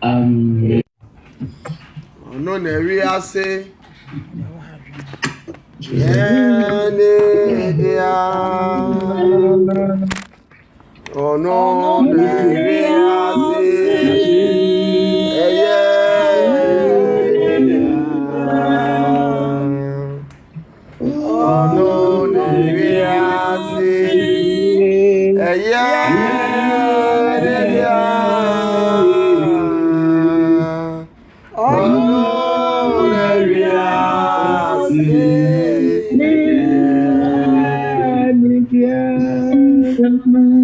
Amen. No, we are say. Yeah, oh no, we are say. Oh no, we are say.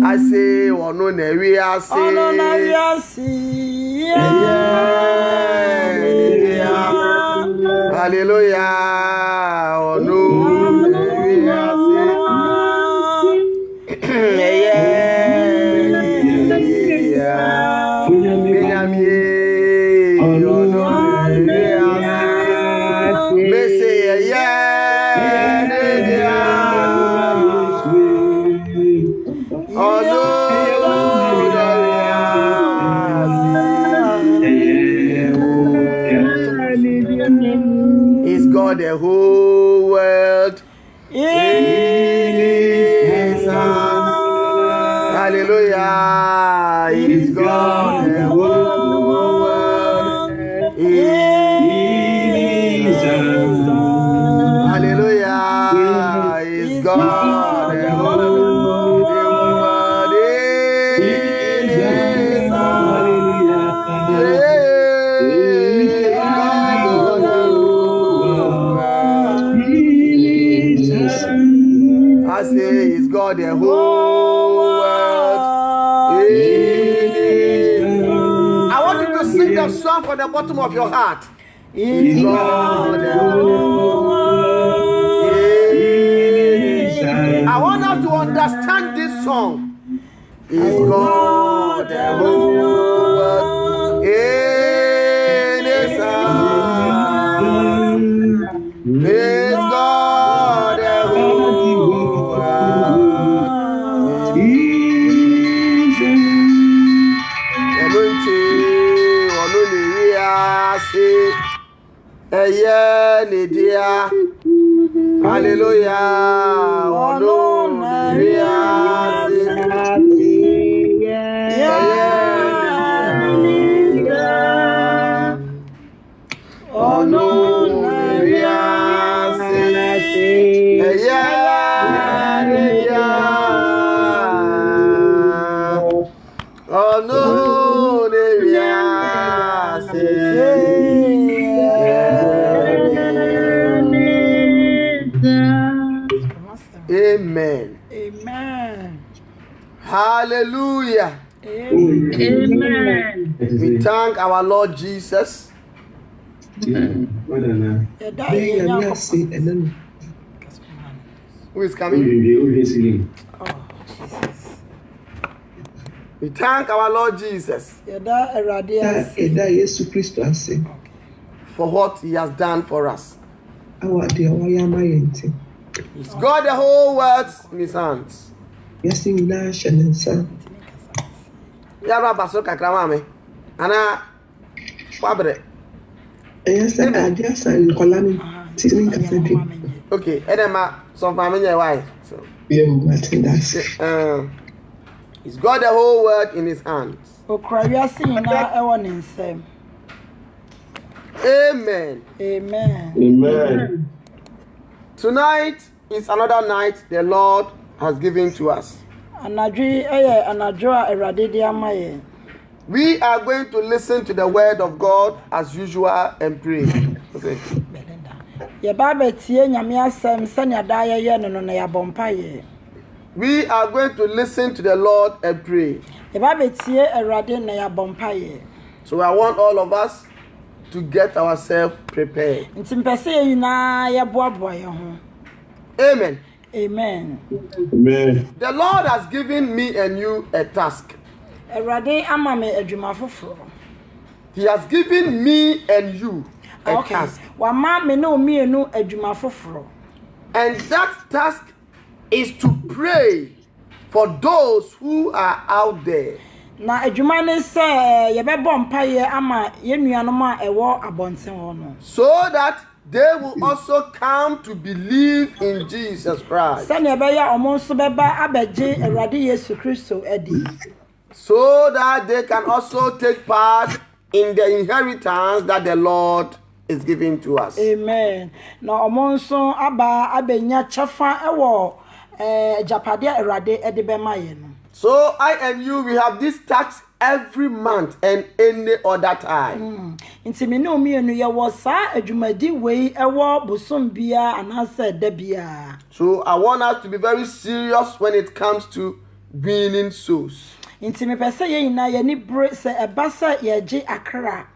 I say, oh no, we are say. Hallelujah. Oh no, we are Is God the whole world? Is hallelujah. Is God the whole world? Is hallelujah. Is God the whole world? I say, is God the whole world? I want you to sing the song from the bottom of your heart. Is God the whole world? I want us to understand this song. Is God the whole world? Is God the whole world? Hallelujah. Amen. Amen. Hallelujah. Amen. We thank our Lord Jesus. Who is coming? We thank our Lord Jesus for what He has done for us. He's got the whole world in His hands. Yara baso kakra mame. Ana kwabre. Okay, edema so mame nye why. So he's got the whole world in His hands. Amen. Amen. Amen. Tonight is another night the Lord has given to us. We are going to listen to the word of God as usual and pray. We are going to listen to the Lord and pray. So I want all of us to get ourselves prepared. Amen. Amen. Amen. The Lord has given me and you a task. He has given me and you a task. And that task is to pray for those who are out there. Na adwuma ne se yebebɔ mpaye ama yenuanom a ɛwɔ abɔnten hɔ no. So that they will also come to believe in Jesus Christ. Sɛ ne ɛbɛyɛ ɔmo nso bɛba abɛgye Awurade Yesu Kristo adi. So that they can also take part in the inheritance that the Lord is giving to us. Amen. Na ɔmo nso aba abɛnya kyɛfa ɛwɔ japade Awurade ɛde bɛma yɛ no. So I and you, we have this tax every month and any other time. Nti me no mienu ye wo sa adwumadi wei ɛwɔ bosom bia anase da bia. So I want us to be very serious when it comes to winning souls. Nti me pese ye ina ye ni bre se eba se ye gye akra.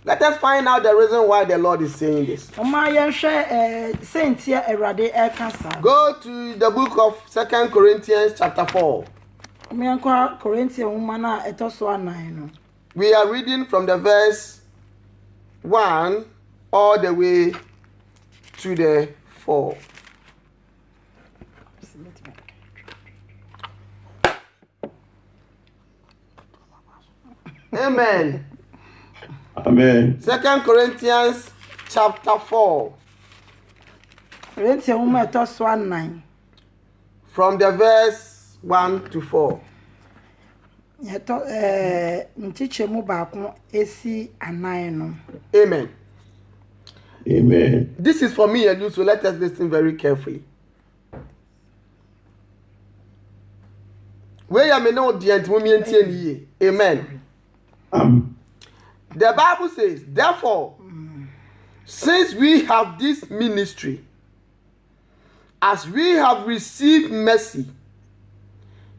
Let us find out the reason why the Lord is saying this. Oma ye hwe sentia Awurade ɛka. Go to the book of 2 Corinthians chapter 4. Me anko Corinthians woman na etoso anan no. We are reading from the verse 1 all the way to the 4. Amen. Amen. 2 Corinthians chapter 4. Corinthians woman etoso anan. From the verse 1 to 4. Yeto ntichemu baako esi anan no. Amen. Amen. This is for me and you, so let us listen very carefully. Where am I now? Amen. The Bible says, therefore, since we have this ministry, as we have received mercy,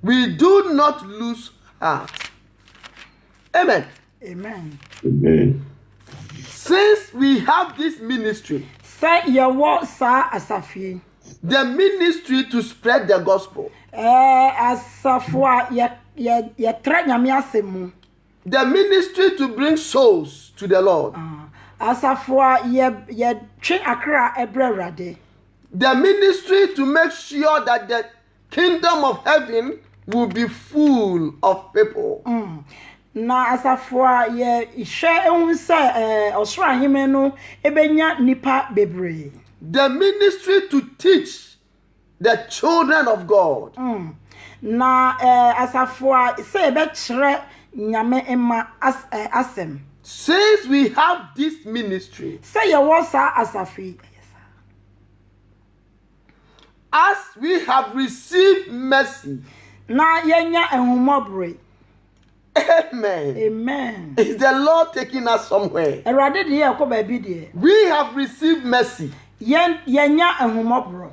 we do not lose heart. Amen. Amen. Amen. Since we have this ministry, Say yewo sa asafi. the ministry to spread the gospel, Asafo a ye tra nyame asemu. the ministry to bring souls to the Lord, Asafo a ye twe akra ebre Awurade. the ministry to make sure that the kingdom of heaven will be full of people. Na asafo a ye hwe ehun se osoro ahime no ebenya nipa bebre. The ministry to teach the children of God. Na asafo a se ebe kire nyame ema asem. Since we have this ministry, Say yewo sa asafi. as we have received mercy, Na yenya ehumobre. amen. Amen. Is the Lord taking us somewhere? Awurade de ye ko ba bi de. We have received mercy. Yenya ehumobro.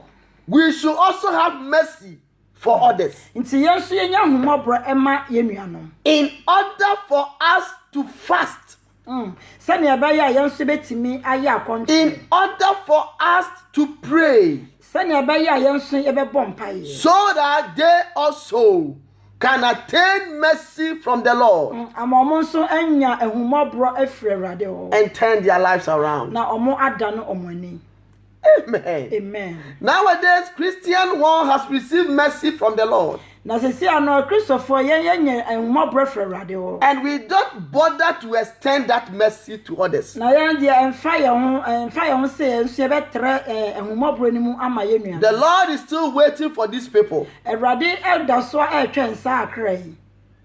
We should also have mercy for others. Nti yenso yenya ehumobro ema yenuanom. In order for us to fast. Sani ebaya yenso betimi aye akonto. In order for us to pray. Sani ebaya yenso yebebɔ mpaye. So that they also can attain mercy from the Lord. Ama omo nso anya ehumobro afiri Awurade ho. And turn their lives around. Na omo ada no omo ani. Amen. Amen. Nowadays, Christian one has received mercy from the Lord. Na sesi ano Christopher yenya ehumobro afiri Awurade ho. And we don't bother to extend that mercy to others. Na yen de emfa ye ho se enso yebetre ehumobro ni mu ama yenuanom. The Lord is still waiting for these people. Awurade elda so etwe nsa akra yi.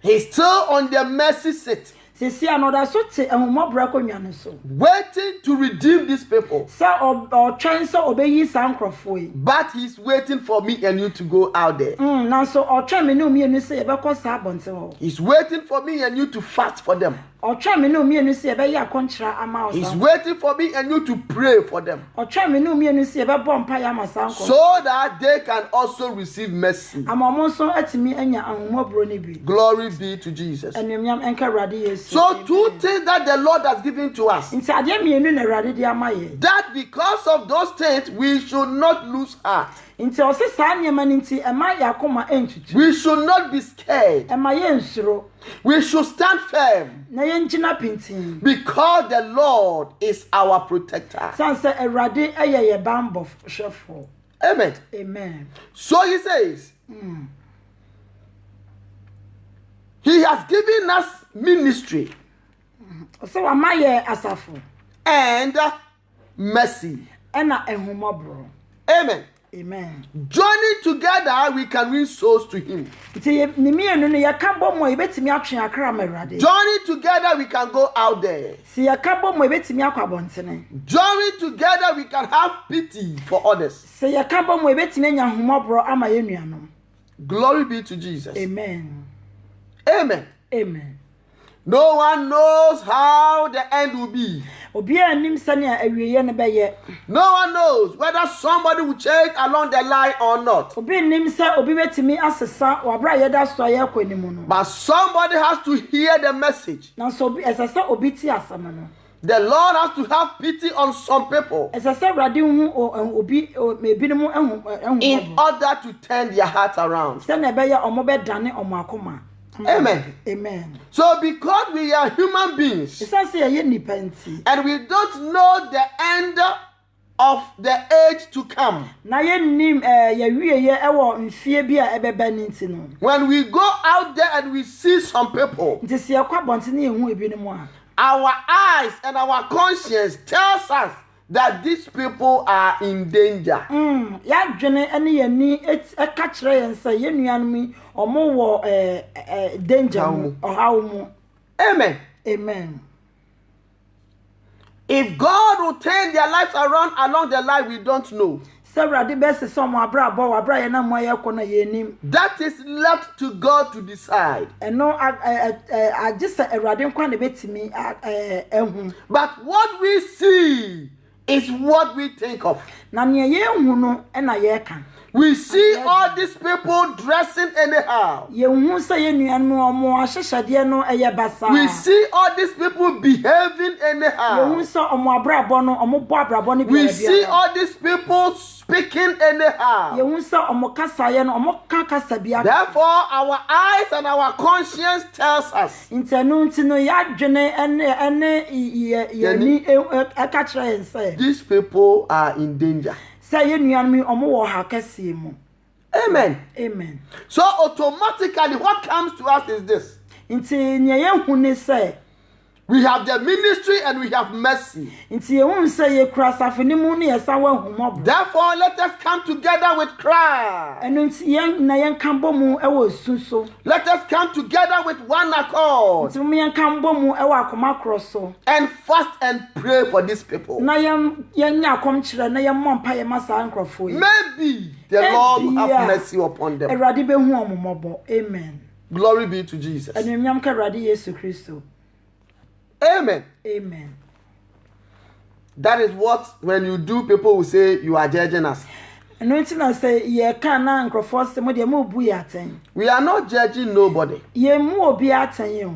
He's still on the mercy seat, Sesi anoda so te ehumobro akonwa ne so. waiting to redeem these people. Sa o twen so obeyi sa nkrofo yi. But he's waiting for me and you to go out there. Na so o twen me no mienu se yebekọ sa abonte ho. He's waiting for me and you to fast for them. O twen me no mienu se yebeyi akontra ama o He's sa. waiting for me and you to pray for them, O twen me no mienu se yebebọ mpa ya ma sa nkrofo. so that they can also receive mercy. Ama mo so atimi anya ahumobro ni bi. Glory be to Jesus. Enunyam enka Awurade Yesu. So two things that the Lord has given to us, Nti ade mienu na Awurade di ama ye. that because of those things we should not lose heart. Nti o se sa nyema nti ema yakoma entutu. We should not be scared. Ema ye nsuro. We should stand firm, Na ye ngina pintin. because the Lord is our protector. Sanse Awurade eye ye bambo hwefo. Amen. Amen. So he says, He has given us ministry So amaye asafo. and mercy. Ena ehumabro. Amen. Amen. Joining together, we can win souls to Him. Nti ni mienu no yakabo mo ebetimi atwe akra marade. Joining together, we can go out there. Si yakabo mo ebetimi akwabontene. Joining together, we can have pity for others. Si yakabo mo ebetimi anya humabro ama yenuanom. Glory be to Jesus. Amen. Amen. Amen. No one knows how the end will be. Obi anim sane a awieye ne beye. No one knows whether somebody will change along the line or not. Obi nim se obi betimi asesa wabra yeda so ye kwanimu no. But somebody has to hear the message. Na so obi esesa obi ti asama no. The Lord has to have pity on some people Esesa rade hu obi mebinim ehu in order to turn their hearts around. se na beye omo be dane omo akoma. Amen. Amen. So because we are human beings Esa se ye nipa nti. and we don't know the end of the age to come, Na ye nim ye wieye ewo mfie bi a ebeba ni nti no. when we go out there and we see some people, Nti se ye kwa bonte ne ehu ebinim a. our eyes and our conscience tells us that these people are in danger. Ya dwene ene ye ni eka kire yen se ye nuanom omo wo danger mu ohaw mu. Amen. Amen. If God will turn their lives around along the line, we don't know. Se rade be se so mo abra bo abra ye na mo ye ko na ye nim. That is left to God to decide. Eno agisa erade kwa na betimi ehu. But what we see is what we think of. Na ne ye hu no e na ye ka. We see all these people dressing anyhow. Ye hu se ye nuanom omo ahyehyade no eye basa. We see all these people behaving Ye hu anyhow. se omo abrabo no omo bo abrabo no bi. We see all these people speaking Ye anyhow. hu se omo kasa ye no omo ka kasa bia. Therefore, our eyes and our conscience tells us Intenu ntino ya dwene ene ye ni eka kire yen se. these people are in danger. Say ye nuanom omo wo ha kase mu. Amen. Amen. So automatically what comes to us is this. Nti ne ye hu ne say We have the ministry and we have mercy. nti ye hu say ye kura safeni mu ne yesa wa humobo. Therefore, let us come together with cry. Eno nti yen na yen kambo mu ewo sunso. Let us come together with one accord Nti mu yen kambo mu ewo akoma kroso. and fast and pray for these people. Na yen nya akom kire na yen mompa ye masa ankrofo yi. Maybe the Lord will have mercy upon them. Erade be hu omomobo. Amen. Glory be to Jesus. Enunyam ka Erade Yesu Kristo. Amen. Amen. That is what, when you do, people will say you are judging us. Eno nti na say ye ka na ankrofo se mo de mo bu ya aten. We are not judging nobody. Ye mu obi aten ye hu.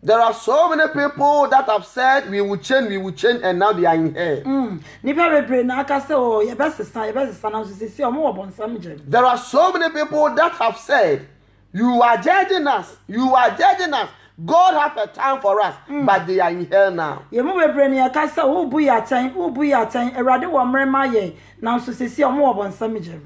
There are so many people that have said we will change, and now they are in hell. Nipa bebre na aka se o ye besesa na so sisi omo wo bonsam je. There are so many people that have said, you are judging us. God has a time for us, but they are in hell now. Ye mu bebre na aka se wo bu ya aten, Erade wo mrema ye na so sisi omo wo bonsam je.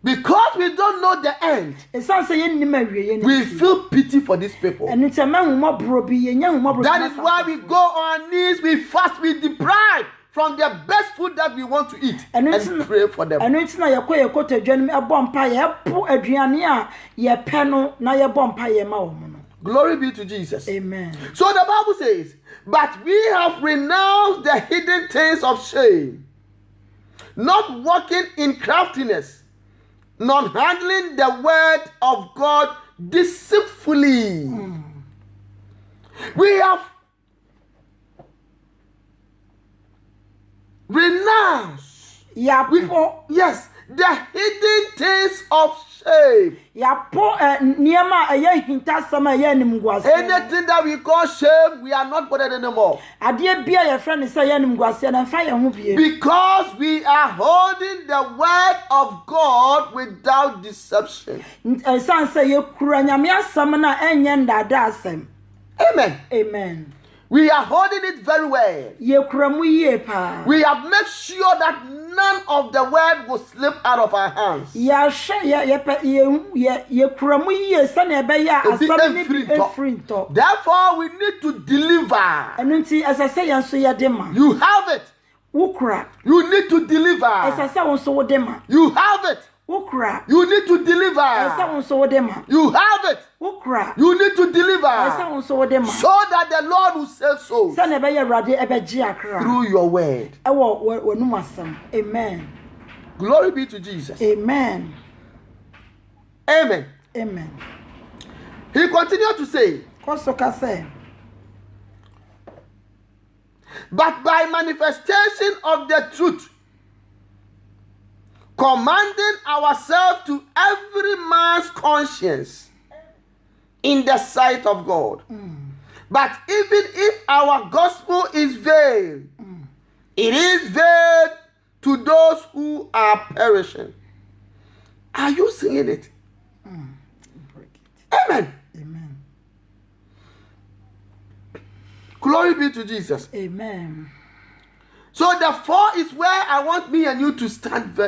Because we don't know the end, Esan se ye nim awie ye we feel pity for these people. enu te ma humo bro bi ye nya humo bro. That is why we go on our knees, we fast, we deprive from the best food that we want to eat and pray for them. Enu nti na ye kota adwan mi ebo mpa ye po aduane a ye pe no na ye bo mpa ye ma wo no. Glory be to Jesus. Amen. So the Bible says, but we have renounced the hidden things of shame, not walking in craftiness, not handling the word of God deceitfully. We have renounced. Yes, the hidden things of shame. Niema eye hinta sama ye nimguase. Anything that we call shame, we are not bothered anymore. Ade bia ye friend say ye nimguase na fa ye ho bie. Because we are holding the word of God without deception. San say ye kura nyame asam na enye ndada asem. Amen. Amen. We are holding it very well. Yɛkura mu yie paa. We have made sure that none of the word will slip out of our hands. Yɛkura mu yie sɛnea ɛbɛyɛ a asɛm ne bi ɛfiri ntɔ. Therefore, we need to deliver. Ɛno nti ɛsɛ sɛ yɛn nso yɛde ma. You have it. Wokura. You need to deliver. Ɛsɛ sɛ wo nso wode ma. You have it. Wokura. You need to Ɛsɛ deliver. wo nso wode ma. You have it. Wokura. You need to Ɛsɛ deliver. wo nso wode ma. So that the Lord will say so Sɛnea ɛbɛyɛ Awurade ɛbɛgye akra. through your word. Ɛwɔ w'anum asɛm. Amen. Glory be to Jesus. Amen. Amen. Amen. He continued to say, Kɔso ka sɛ. but by manifestation of the truth, commanding ourselves to every man's conscience in the sight of God. But even if our gospel is veiled, it is veiled to those who are perishing. Are you seeing it? Amen. Amen. Glory be to Jesus. Amen. So the 4 is where I want me and you to stand.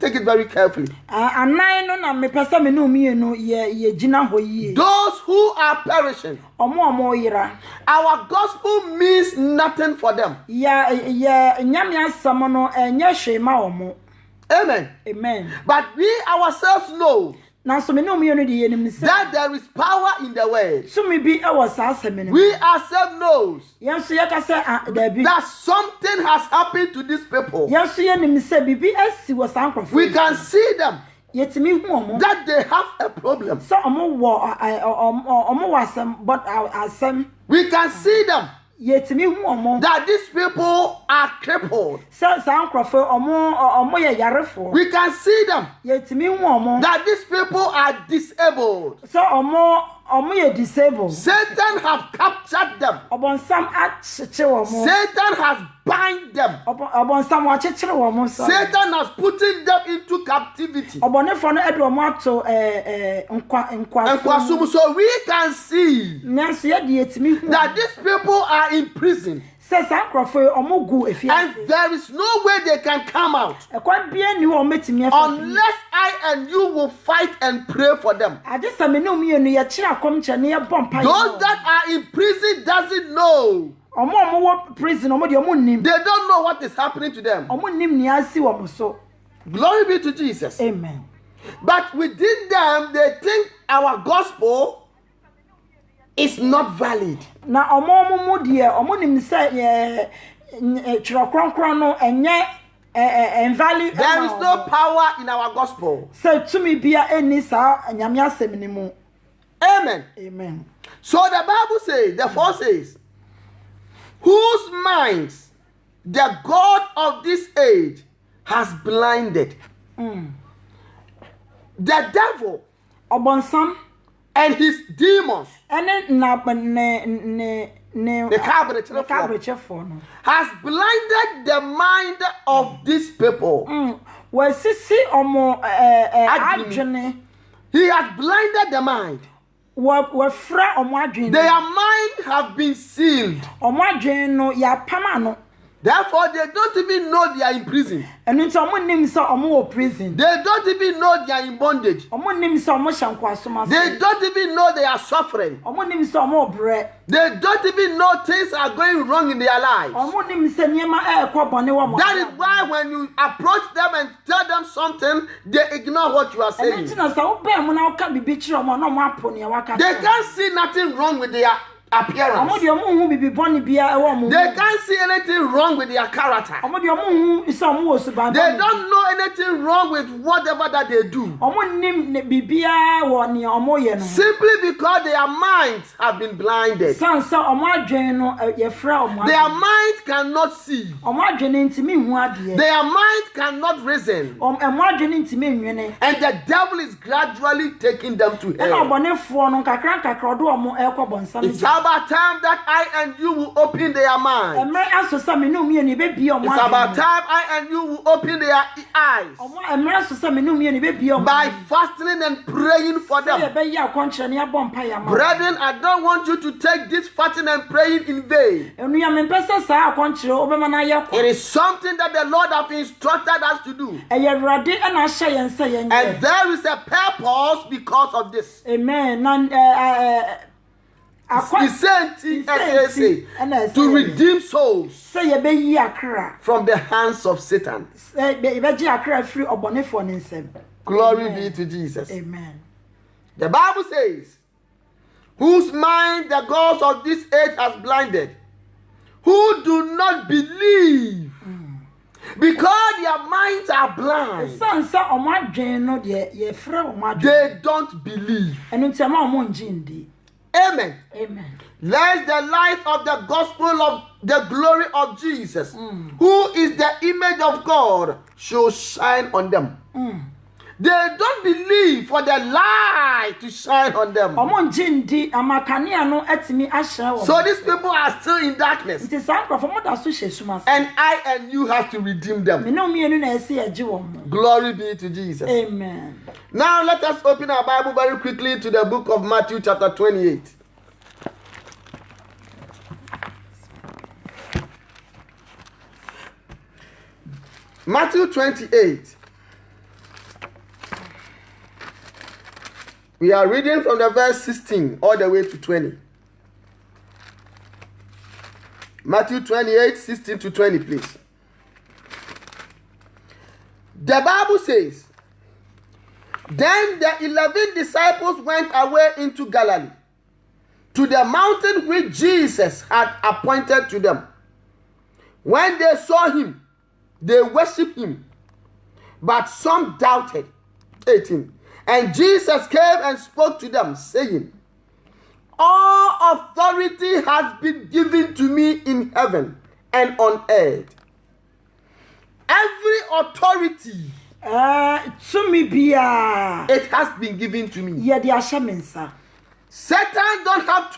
Take it very carefully. Anan no na mepɛ sɛ me ne mmienu yɛgyina hɔ yie. Those who are perishing. Ɔmo yera. Our gospel means nothing for them. Nyame asɛm no ɛnyɛ hwee ma ɔmo. Amen. Amen. But we ourselves know Nanso me ne mmienu de yɛnim sɛ that there is power in the word. tumi bi ɛwɔ saa asɛm no. We ourselves knows Yɛn nso yɛka sɛ dabi. that something has happened to these people. Yɛn nso yɛnim sɛ biribi asi wɔ saa nkurɔfoɔ. We can see them Yɛtumi hu ɔmo. that they have a problem. Sɛ ɔmo wɔ asɛm but asɛm. We can see them Yɛtumi hu ɔmo. that these people are crippled. Sɛ saa nkurɔfoɔ ɔmo yɛ yarefoɔ. We can see them Yɛtumi hu ɔmo. that these people are disabled. Sɛ ɔmo yɛ disabled. Satan have captured them. Ɔbɔnsam akyekyere wɔn. Satan has bind them. Ɔbɔnsam wakyekyere wɔn. Satan has put them into captivity. Ɔbɔnefoɔ no ɛde wɔn ato nkwasom. So we can see Nanso yɛde yɛtumi hu that these people are in prison. Sɛ saa nkurɔfoɔ ɔmo gu efiase. And there is no way they can come out Ɛkwan bia ni wɔn metumi afa. unless I and you will fight and pray for them. Agye sɛ me ne mmienu yɛkyerɛ akɔmkyɛ ne yɛbɔ mpa. Those that are in prison doesn't know. Ɔmo wɔ prison ɔmo deɛ ɔmo nim. They don't know what is happening to them. Ɔmo nim nea asi wɔn so. Glory be to Jesus. Amen. But within them, they think our gospel is not valid. Na ɔmo mu deɛ ɔmo nim sɛ twerɛ kronkron no ɛnyɛ value. There is no power in our gospel. Sɛ tumi bia ɛni saa nyame asɛm ne mu. Amen. Amen. So the Bible says, the 4 says, whose minds the God of this age has blinded. The devil Ɔbɔnsam and his demons ɛne the kabrekyerɛfoɔ no has blinded the mind of these people. wɔasisi ɔmo adwene. He has blinded the mind. wɔfrɛ ɔmo adwene. Their mind have been sealed. Ɔmo adwene no yɛapam ano. Therefore, they don't even know they are in prison. Ɛno nti ɔmo nim sɛ ɔmo wɔ prison. They don't even know they are in bondage. Ɔmo nim sɛ ɔmo hyɛ nkoasom ase. They don't even know they are suffering. Ɔmo nim sɛ ɔmo wɔ brɛ. They don't even know things are going wrong in their lives. Ɔmo nim sɛ nneɛma ɛɛkɔ bɔne wɔ mo. That is why when you approach them and tell them something, they ignore what you are Ɛno saying. nti na sɛ wobɛn mo na woka biribi kyerɛ ɔmo na ɔmo apo nea waka They kyerɛ. can't see nothing wrong with their appearance. Ɔmo deɛ ɔmo hu biribi bɔne biara ɛwɔ ɔmo. They can't see anything wrong with their character. Ɔmo deɛ ɔmo hu sɛ ɔmo wɔ suban. They don't know anything wrong with whatever that they do. Ɔmo nim biribiara wɔ nea ɔmo yɛ no. Simply because their minds have been blinded. San sɛ ɔmo adwene no yɛfrɛ ɔmo. Their minds cannot see. Ɔmo adwene ntumi hu adeɛ. Their minds cannot reason. Ɔmo adwene ntumi nwene. And the devil is gradually taking them to Ɛna hell. ɔbɔnefoɔ no nkakra ɔdo ɔmo ɛkɔ bɔnsam. It's how about time that I and you will open their minds. Emre aso sa me no mienu be bi omo. It's about time I and you will open their eyes Omo emre aso sa me no mienu be bi omo. by fasting and praying for Ye them. be ya kontre ne abom pa ya ma. Brethren, I don't want you to take this fasting and praying in vain. Enu ya me pese sa akontre obema na ye ko. It is something that the Lord has instructed us to do. Eye Awurade na ahye yen se yen. And there is a purpose because of this. Amen. Na He sent to redeem souls say ye be yi akra from the hands of Satan. say be ji akra free obonefo ne nsem. Glory be to Jesus. Amen. The Bible says, whose mind the gods of this age has blinded, who do not believe, because their minds are blind. Sansa omo adwen no de ye frɛ omo adwen. They don't believe. Enu ntema omo njindi. Amen. Amen. Let the light of the gospel of the glory of Jesus, who is the image of God, should shine on them. They don't believe for the light to shine on them. Omo njindi amakania no etimi ahye wo. So these people are still in darkness. It is sankrofo mo da so hye suma. And I and you have to redeem Me them. no mienu na ese age wo mo. Glory be to Jesus. Amen. Now let us open our Bible very quickly to the book of Matthew chapter 28. Matthew 28. We are reading from the verse 16 all the way to 20. Matthew 28, 16 to 20, please. The Bible says, then the 11 disciples went away into Galilee, to the mountain which Jesus had appointed to them. When they saw him, they worshipped him, but some doubted. 18. And Jesus came and spoke to them, saying, all authority has been given to me in heaven and on earth. Every authority, To me bia. it has been given to me. Ye de ahye mensa. Satan don't have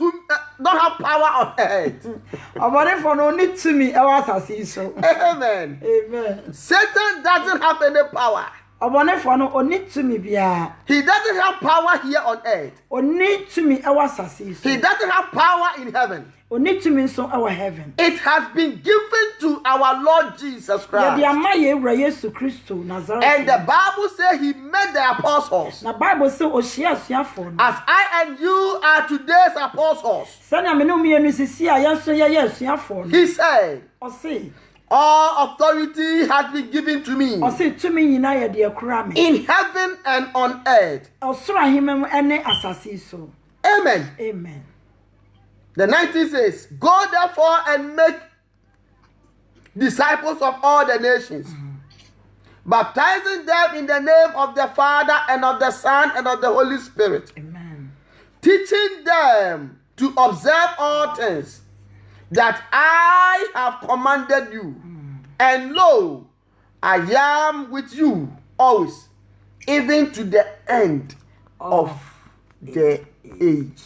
power on earth. Obonefo no ni to me e wa asase so. Amen. Amen. Satan doesn't have any power. Obonefo no oni to me bia. He doesn't have power here on earth. Oni to me e wa asase so. He doesn't have power in heaven. Oni to me so e wa heaven. It has been given to our Lord Jesus Ye de Christ. ama ye wura Yesu Kristo Nazareth. And the Bible says he made the apostles. Na Bible say ohia asuafo no. As I and you are today's apostles, Sanya me no mienu sisi a yenso ye asuafo no. he said, O say all authority has been given to me to me nyina ye de akura me. in heaven and on earth. Osoro ahemem ene asase so. Amen. Amen. The 19 says, go therefore and make disciples of all the nations, baptizing them in the name of the Father and of the Son and of the Holy Spirit, Amen. teaching them to observe all things that I have commanded you. And lo, I am with you always, even to the end of the age.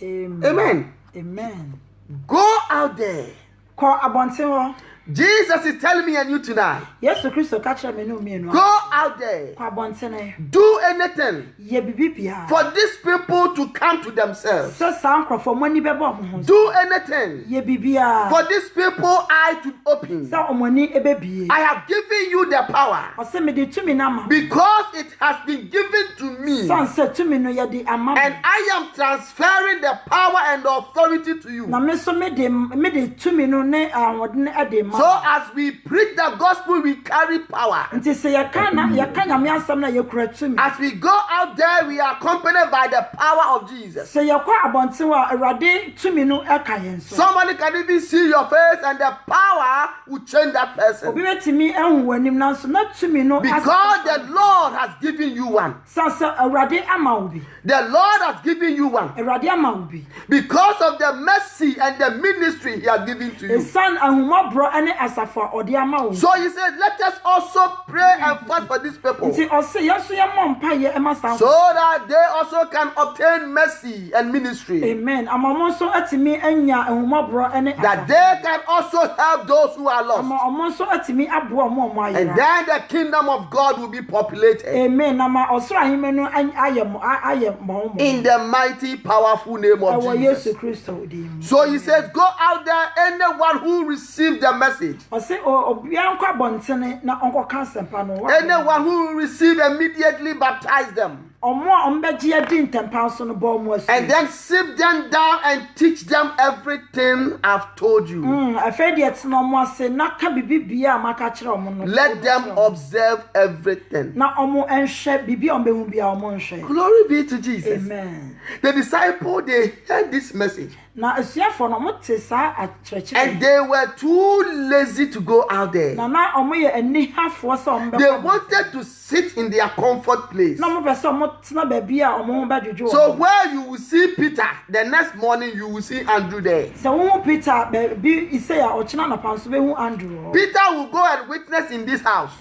Amen. Amen. Amen. Go out there. Ko abonte ho. Jesus is telling me and you tonight. Yesu Kristo ka kire me no mienu. Go out there. Ko abonte ne. Do anything Ye bibibia. for these people to come to themselves. So sankrofo mani bebo mo ho. Do anything Ye bibia. for these people eye to open. Sa omoni ebebie. I have given you the power O se me de tumi na ma. because it has been given to me. San se tumi no ye de ama. And I am transferring the power and the authority to you. Na me so me de tumi no ne awode ne ade ma. So as we preach the gospel, we carry power. Nti se ye ka nyame asam na ye kura tumi. As we go out there, we are accompanied by the power of Jesus. Se ye kwa abonte wa Awurade tumi no eka yen so. Somebody can even see your face and the power will change that person. Obi betimi ehun wanim na so na tumi no Because the Lord has given you one. sa Awurade ama obi. The Lord has given you one. Awurade ama obi. Because of the mercy and the ministry he has given to you. Esan ahumabro ene asafo odi ama wo. So he said, let us also pray and fast for these people, Nti ose yeso ye mompa ye ema san. so that they also can obtain mercy and ministry, Amen. Amamo so atimi anya ehumabro ene that they can also help those who are lost. Amamo so atimi aboa mo And ayira. then the kingdom of God will be populated Amen. Nama osoro ahime no ayem mo. in the mighty, powerful name of Ewo Jesus. Yesu Kristo di. So he says, go out there, anyone who received the message, Ose obia nkwa bontene na onko kansempa no. anyone who received immediately baptize them, Omo ombeji adi ntempa so no bo mo asu. and then sit them down and teach them everything I've told you. Afedi etno omo ase na ka bibibia maka kire omo no. Let them observe everything. Na omo enhwe bibi ombehu bia omo enhwe. Glory be to Jesus. Amen. The disciple, they heard this message, Na asuafo no mote sa akyerɛkyerɛ. and they were too lazy to go out there. Na omo ye anihafo so omo They wanted to sit in their comfort place. na omo pese omo tena ba bia omo ba dwodwo. So where you will see Peter, the next morning you will see Andrew there. Se wo Peter bi ise ya ochina na panso be hu Andrew. Peter will go and witness in this house.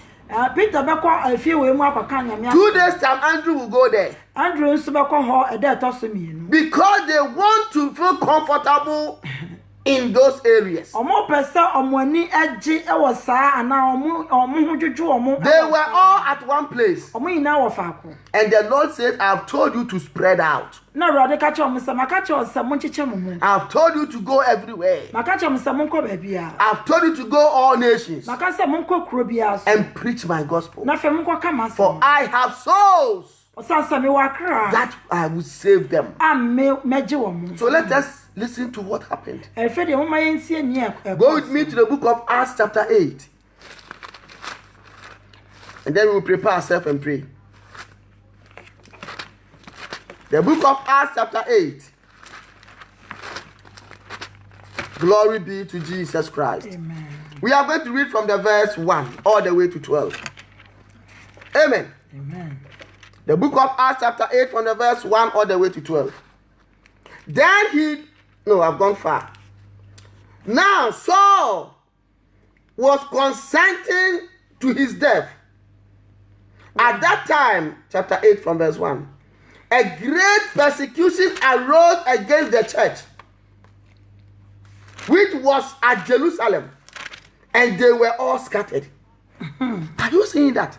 Peter beko afie we mu akaka nyame. 2 days time, Andrew will go there. Andrew nso beko ho eda etoso mienu. Because they want to feel comfortable in those areas. Omo pese omo ani agi e wo saa ana omo hu dwodwo omo. They were all at one place. Omo ina wo faako. And the Lord said, I have told you to spread out. Na Awurade ka kye omo se maka kye omo mo nchiche mo. I have told you to go everywhere. Maka kye omo se mo nko ba bia. I have told you to go all nations Maka se mo nko kuro bia so. and preach my gospel. Na fe mo nko kama so. For I have souls Osansa me wakra. that I will save them. Amme meje wo mo. So let us listen to what happened. Efede mo mayensie ni e. Go with me to the book of Acts chapter 8. And then we will prepare ourselves and pray. The book of Acts chapter 8. Glory be to Jesus Christ. Amen. We are going to read from the verse 1 all the way to 12. Amen. Amen. The book of Acts chapter 8 from the verse 1 all the way to 12. Then I've gone far. Now Saul was consenting to his death. At that time, chapter 8 from verse 1, a great persecution arose against the church, which was at Jerusalem, and they were all scattered. Are you seeing that?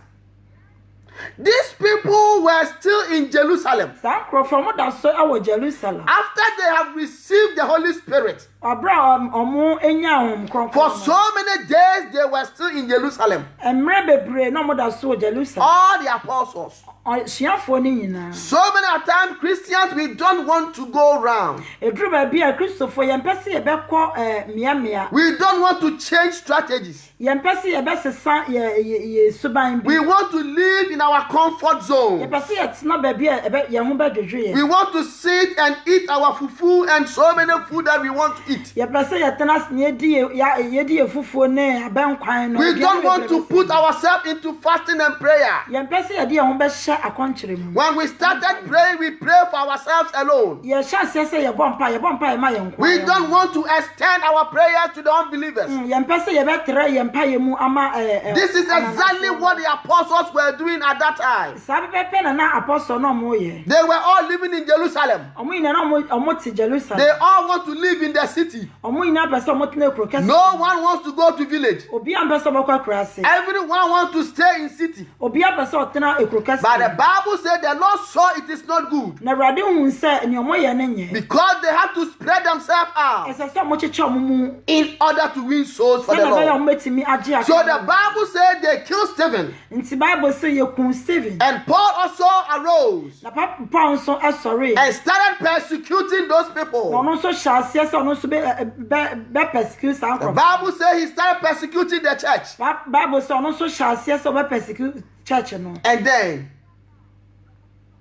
These people were still in Jerusalem Sa krofo mo da so awo Jerusalem. after they have received the Holy Spirit. Abra omo enya hom For krofo. so many days, they were still in Jerusalem. Emre bebre na mo da so Jerusalem. All the apostles. Suafo ni nyina. So many times, Christians, we don't want to go around. Edru ba bia Christopher yempese ye bekọ mia. We don't want to change strategies. Yempese ye besesa ye suban bi. We want to live in our comfort zone. Yempese ye tena ba bia ye ho ba dwodwo ye. We want to sit and eat our fufu and so many food that we want to eat. Yempese ye tena ye di ye fufuo ne abenkwan no. We don't want to put ourselves into fasting and prayer. Yempese ye di ye ho be hye akonkyere mu. When we started praying, we pray for ourselves alone. Ye chance say ye bompa ma ye nkwa. We don't want to extend our prayers to the unbelievers. Yempese ye betre ye mpa ye mu ama This is exactly what the apostles were doing at that time. Sa pepe na apostle no mo ye. They were all living in Jerusalem. Omo ina na omo ti Jerusalem. They all want to live in the city. Omo ina pese omo tena ekro kese. No one wants to go to village. Obi am pese omo kwa krase. Everyone wants to stay in city. Obi am pese otena ekro kese. But the Bible said the Lord saw it is not good Na Awurade hu se ni omo ye ne nye. because they have to spread themselves out Ese se omo cheche omo mu. in order to win souls for Se the na be Lord. omo betimi age aka. So the Bible said they killed Stephen, Nti Bible say ye kun Stephen. and Paul also arose Na Paul nso asori. and started persecuting those people. Ono nso hyase se ono nso be persecute sa The nkro. Bible says he started persecuting the church. Bible say ono nso hyase se be persecute church no. And then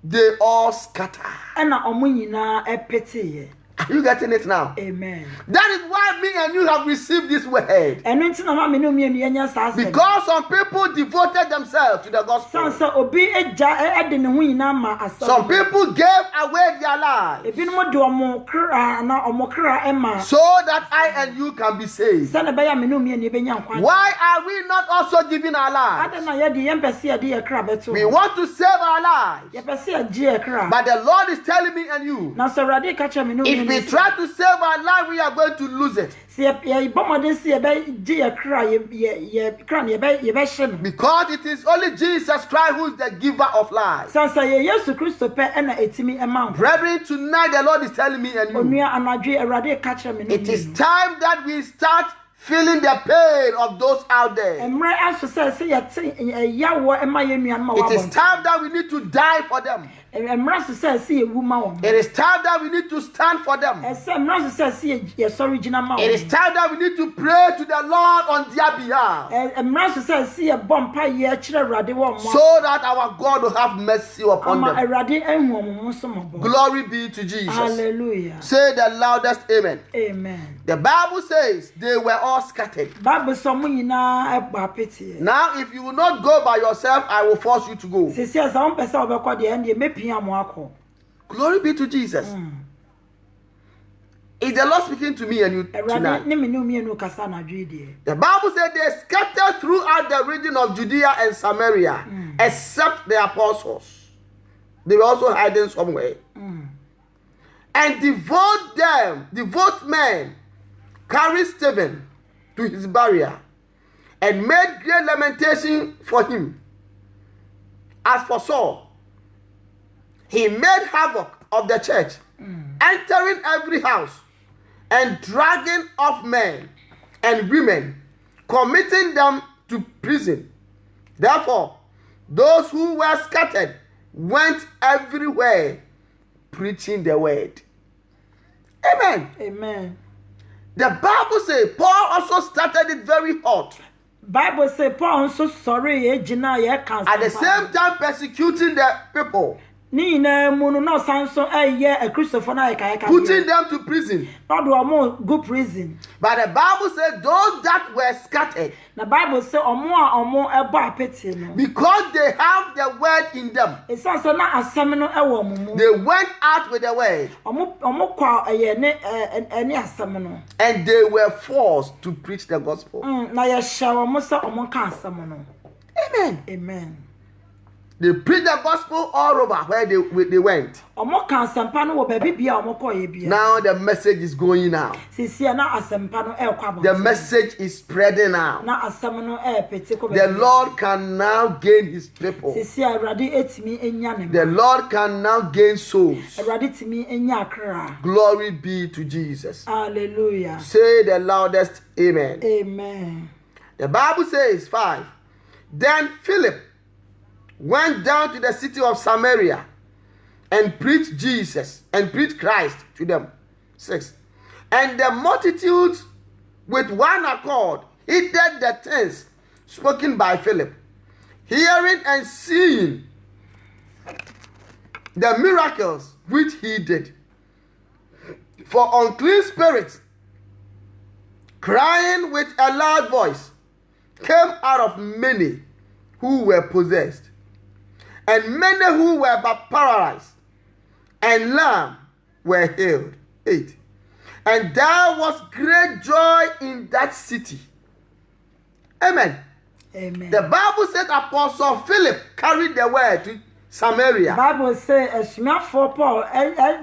they all scatter. Na omo nyina epete ye. Are you getting it now? Amen. That is why me and you have received this word. Ɛno nti na ma me no mienu yɛnya saa asɛm. Because some people devoted themselves to the gospel. Sansa obi ɛde ne ho nyinaa ma asɛm. Some people gave away their lives Ebinom de ɔmo kra na ɔmo kra ɛma. so that I and you can be saved. Sɛ na bɛyɛ me no mienu yɛbɛnya nkwa. Why are we not also giving our lives? Ada na yɛde yɛmpɛ sɛ yɛde yɛ kra bɛto. We want to save our lives. Yɛpɛ sɛ yɛgye yɛ kra. But the Lord is telling me and you, Na sɛ Awurade ka kyerɛ me no if we try to save our life, we are going to lose it. sɛ yɛbɔ mmɔden sɛ yɛbɛgye yɛ kra yɛ kra no yɛbɛhye no. Because it is only Jesus Christ who is the giver of life. Sansa yɛ Yesu Kristo pɛ ɛna ɛtumi ɛma nkwa. Brethren, tonight the Lord is telling me and you, Onua anadwo Awurade ka kyerɛ me no. it is time that we start feeling the pain of those out there. Mmerɛ aso sɛ yɛte ɛyawɔ ɛma yɛ nuanom a It wɔabɔ is time that we need to die for them. mmerɛ aso sɛ yɛwu ma wɔn. It is time that we need to stand for them. Mmerɛ aso sɛ yɛsɔre gyina ma It is wɔn. time that we need to pray to the Lord on their behalf Mmerɛ aso sɛ yɛbɔ mpaeɛ kyerɛ Awurade wɔ ɔmo. so that our God will have mercy upon Ama them. Awurade ehu ɔmo ho so mmɔbɔ. Glory be to Jesus. Hallelujah. Say the loudest amen. Amen. The Bible says they were all scattered. Bible sɛ ɔmo nyinaa ɛbɔ apete. Now, if you will not go by yourself, I will force you to go. Sisi sɛ wɔn pɛ sɛ ɔbɛkɔ deɛ ɛndeɛ mepia mo akɔ. Glory be to Jesus. Is the Lord speaking to me and you Awurade tonight? ne me ne omienu kasa anadwo yi deɛ. The Bible said they scattered throughout the region of Judea and Samaria, except the apostles. They were also hiding somewhere. And devout men carried Stephen to his burial and made great lamentation for him. As for Saul, he made havoc of the church, entering every house and dragging off men and women, committing them to prison. Therefore, those who were scattered went everywhere preaching the word. Amen. Amen. The Bible says Paul also started it very hot. Bible sɛ Paul nso sɔre yɛ gyina yɛ ka At the same time persecuting the people, ne nyinaa mu no na ɔsan so ɛyɛ akristofo no a yɛka putting them to prison. na ɔde ɔmo go prison. But the Bible says those that were scattered, Na Bible sɛ ɔmo a ɔmo ɛbɔ apete no because they have the word in them, ɛsiane sɛ na asɛm no ɛwɔ ɔmo mu they went out with the word ɔmo kɔ ɛyɛ ne asɛm no and they were forced to preach the gospel. na yɛhyɛ ɔmo sɛ ɔmo ka asɛm no. Amen. Amen. They preached the gospel all over where they went. Ɔmo ka asɛmpa no wɔ baabi bia ɔmo kɔɔ yɛ bia. Now the message is going out. Sisi na asɛmpa no ɛkɔ abɔnten. The message is spreading out. Na asɛm no ɛpete kɔ baabi. The Lord can now gain his people. Sisi Awurade etimi enya ne The ma. Lord can now gain souls. Awurade timi enya akra. Glory be to Jesus. Hallelujah. Say the loudest amen. Amen. The Bible says 5. Then Philip went down to the city of Samaria and preached Christ to them. 6. And the multitudes with one accord heeded the things spoken by Philip, hearing and seeing the miracles which he did. For unclean spirits, crying with a loud voice, came out of many who were possessed, and many who were paralyzed and lame were healed. 8. And there was great joy in that city. Amen. Amen. The Bible said Apostle Philip carried the word to Samaria. Bible say asuafoɔ Paul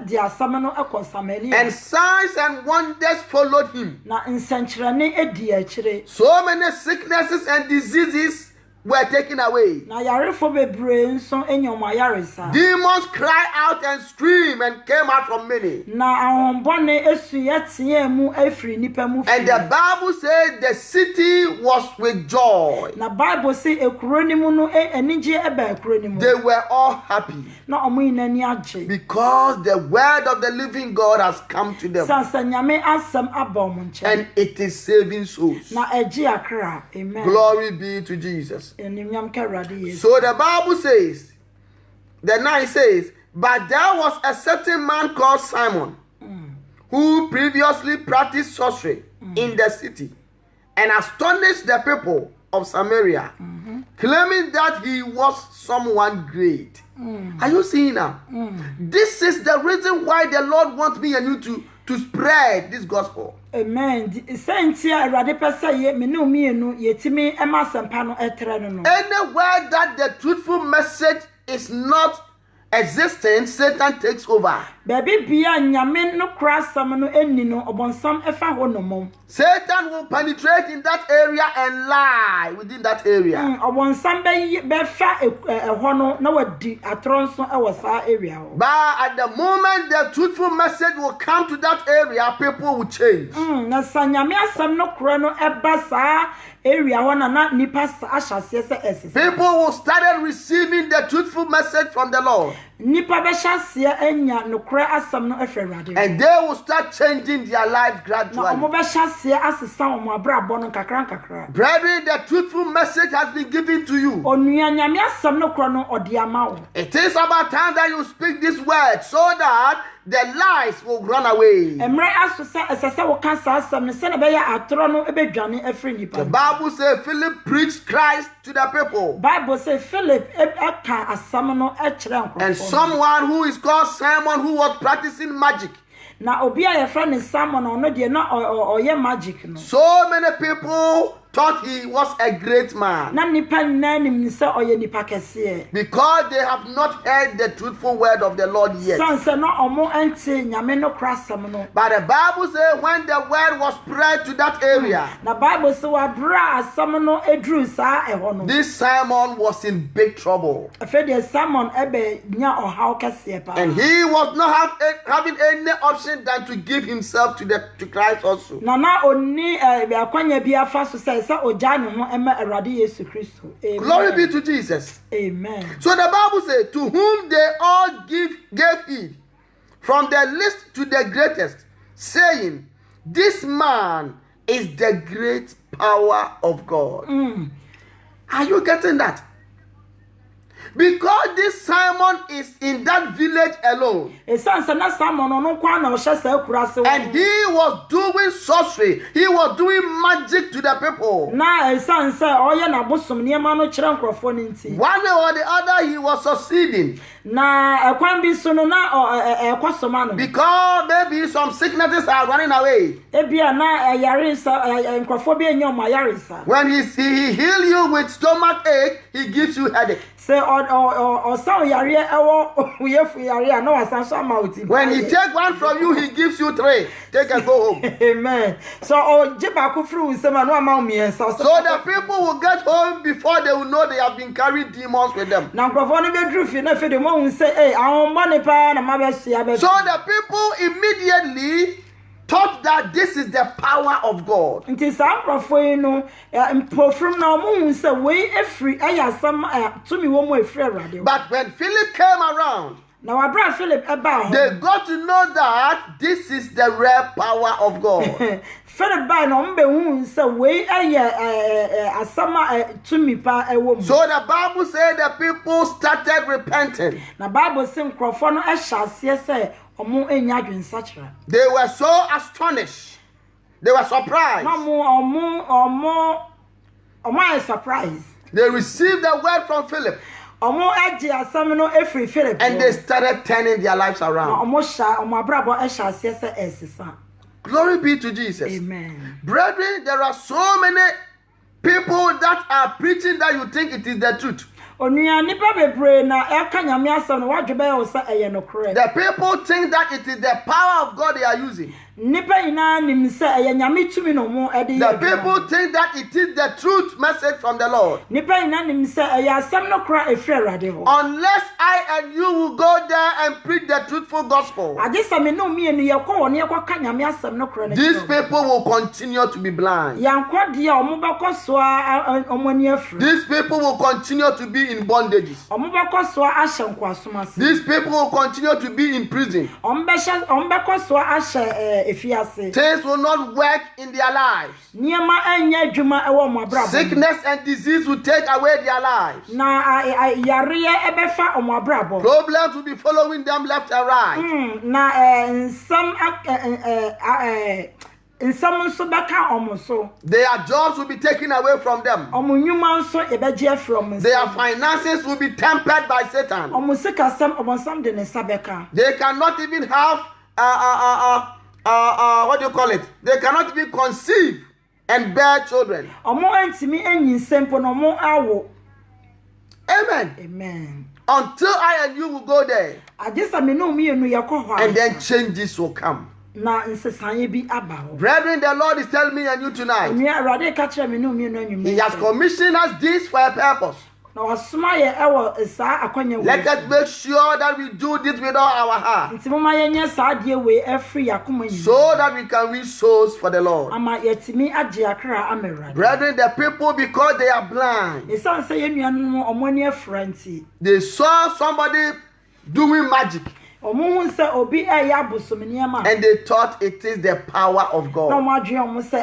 di asɛm no ɛkɔ Samaria. And signs and wonders followed him. Na nsɛnkyerɛnne edi akyire. So many sicknesses and diseases were taken away. Na yarefo bebree nso enya ɔmo ayaresa. Demons cried out and screamed and came out from many. Na ahombɔne esu yɛteɛ mu efiri nipa mu. And the Bible says the city was with joy. Na Bible say ekuro ni mu no enigye eba ekuro ni mu. They were all happy Na ɔmo nyinaa ni agye. because the word of the living God has come to them. Sansa nyame asɛm aba ɔmo nkyɛn. And it is saving souls. Na ɛgye akra. Amen. Glory be to Jesus. Enimnyam ka Awurade Yesu. So the Bible says, the 9 says, but there was a certain man called Simon, who previously practiced sorcery in the city and astonished the people of Samaria, claiming that he was someone great. Are you seeing now? This is the reason why the Lord wants me and you to spread this gospel. Amen. Sentia Rade Pesa ye me no mienu yetimi ema sempa no etre no. Anywhere that the truthful message is not existent, Satan takes over. Baby bia nyame no krasam no eni no obonsam efa ho no mom. Satan will penetrate in that area and lie within that area. Obonsam be fa ho no na wadi atronso e wo sa area ho. But at the moment the truthful message will come to that area, people will change. Na sanyame asam no kro no eba sa area ho na nipa ahyase se esese. People will start receiving the truthful message from the Lord. Nipa be hyase enya no kro asam no efe Rade. And they will start changing their lives gradually. Na omo be hyase asesa omo abrabo no kakra. Brethren, the truthful message has been given to you. Onua nyame asam no kro no odi ama wo. It is about time that you speak this word so that the lies will run away. Emre aso se esese wo kan sa asam no se na be ya atoro no ebedwane afri nipa. The Bible says Philip preached Christ to the people. Bible say Philip eka asam no e kire nkrofo. And someone who is called Simon who was practicing magic. Na obi a ye friend Simon ono de na oye magic no. So many people thought he was a great man. Na nipa nanim se oye nipa kese. Because they have not heard the truthful word of the Lord yet. Sanse no omo enti nyame no krasam no. But the Bible says when the word was spread to that area, Na Bible say wa bra asam no edru sa e ho no. this Simon was in big trouble. Afa de Simon ebe nya ohaw kese pa. And he was not having any option than to give himself to Christ also. Na oni be akwanya bi afa so say oja ne ho ema Awurade Yesu Kristo. Glory be to Jesus. Amen. So the Bible says, to whom they all gave heed, from the least to the greatest, saying, this man is the great power of God. Are you getting that? Because this Simon is in that village alone. And he was doing sorcery. He was doing magic to the people. One way or the other, he was succeeding. Because maybe some sicknesses are running away. When he heals you with stomach ache, he gives you headache. When he take one from you, he gives you 3. Take and go home. Amen. So the people will get home before they will know they have been carrying demons with them. So the people immediately thought that this is the power of God. But when Philip came around, they got to know that this is the rare power of God. So the Bible said the people started repenting. They were so astonished. They were surprised. They received the word from Philip. And they started turning their lives around. Glory be to Jesus. Amen. Brethren, there are so many people that are preaching that you think it is the truth. The people think that it is the power of God they are using. The people think that it is the truth message from the Lord. Unless I and you will go there and preach the truthful gospel, these people will continue to be blind. These people will continue to be in bondages. These people will continue to be in prison. efiase. Things will not work in their lives. Niema enye adwuma ewo mo abrabo. Sickness and disease will take away their lives. Na yare ebefa omo abrabo. Problems will be following them left and right. Na nsam nso beka omo so. Their jobs will be taken away from them. Omo nyuma nso ebeje from. Their finances will be tempered by Satan. Omo sikasam omo sam de ne sabeka. They cannot even have what do you call it? They cannot even conceive and bear children. Omo entimi enyisempo no mo awo. Amen. Amen. Until I and you will go there. Ajesa me no mienu yakọ ho. And then changes will come. Na nsesanye bi aba ho. Brethren, the Lord is telling me and you tonight. Nua Awurade ka kire me no mienu anwume. He has commissioned us this for a purpose. Na wasoma ye ewo saa akwanya we. Let us make sure that we do this with all our heart. Nti mama yenye saa de we every yakoma yi. So that we can win souls for the Lord. Ama yetimi age akra amewrade. Brethren, the people, because they are blind, Esan say yenua no omoni afra nti. they saw somebody doing magic. Omo hu se obi eya bosomni ama. And they thought it is the power of Na God. mo adwe omo se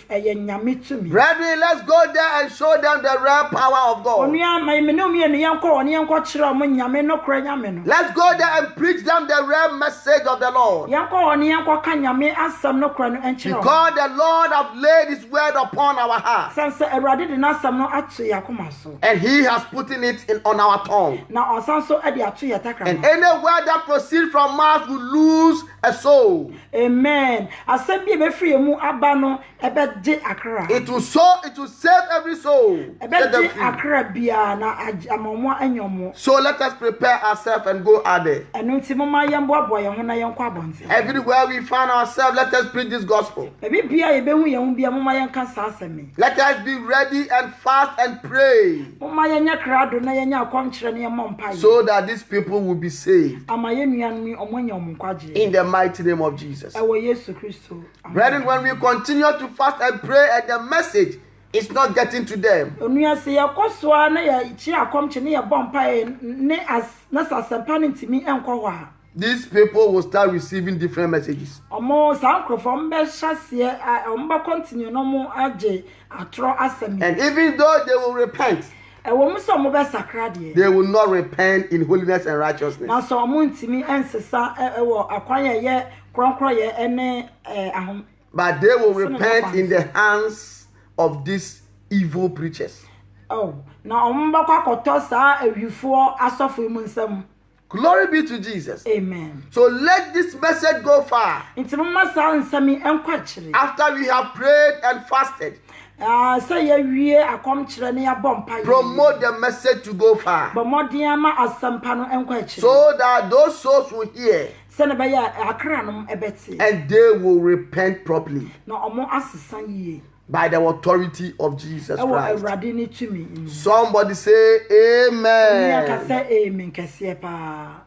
eye nyame tumi. Brethren, let's go there and show them the real power of God. Onua me no mienu yanko oni yanko kire omo nyame no kora nyame no. Let's go there and preach them the real message of the Lord. Yanko oni yanko ka nyame asam no kora no enchire. Because the Lord have laid his word upon our hearts. Sense Awurade de nasam no ato yakoma so. And he has put it in on our tongue. Na osan so e de ato yatakra. And any word that proceeds from us will lose a soul. Amen. Asem bi be free mu aba no ebe de akra. It will save every soul. Set Ebe them de free. akra bia na amomo anyomo. So let us prepare ourselves and go out there. Eno nti mama yembo abo ye ho na yenko abonte. Everywhere we find ourselves, let us preach this gospel. Ebi bia ye be hu ye hu bia mama yenka sa asemi. Let us be ready and fast and pray Mama yenya krado na yenya akomkire na yemom pai. so that these people will be saved Ama yenuan mi omonya omkwaje. in the mighty name of Jesus. Ewo Yesu Kristo. Brethren, when we continue to fast and pray and the message is not getting to them, Onua se yakosoa na ya chi akomkire na ye bompai ne as na sasempa ne ntimi enko ho a. these people will start receiving different messages. Omo sankrofo mbe hyasie omba continue no mo age atro asemi. And even though they will repent, Ewo mu so mo be sakra de. they will not repent in holiness and righteousness. Na so omo ntimi ensesa ewo akwanya ye kronkro ye ene ahom. But they will repent in the hands of these evil preachers. Oh, na omba kwa koto sa awifo asofo mu nsam. Glory be to Jesus. Amen. So let this message go far. Nti mama sa nsami enkwakire. After we have prayed and fasted, Say ye wie akomkire na ya bompa. promote the message to go far, But modiama asampa no enkwakire. so that those souls will hear Se na be ya akra no ebeti. and they will repent properly Na omo asesan yie. by the authority of Jesus Ewo Christ. Awurade ni tumi. Somebody say Nya amen. ka say amen kese pa.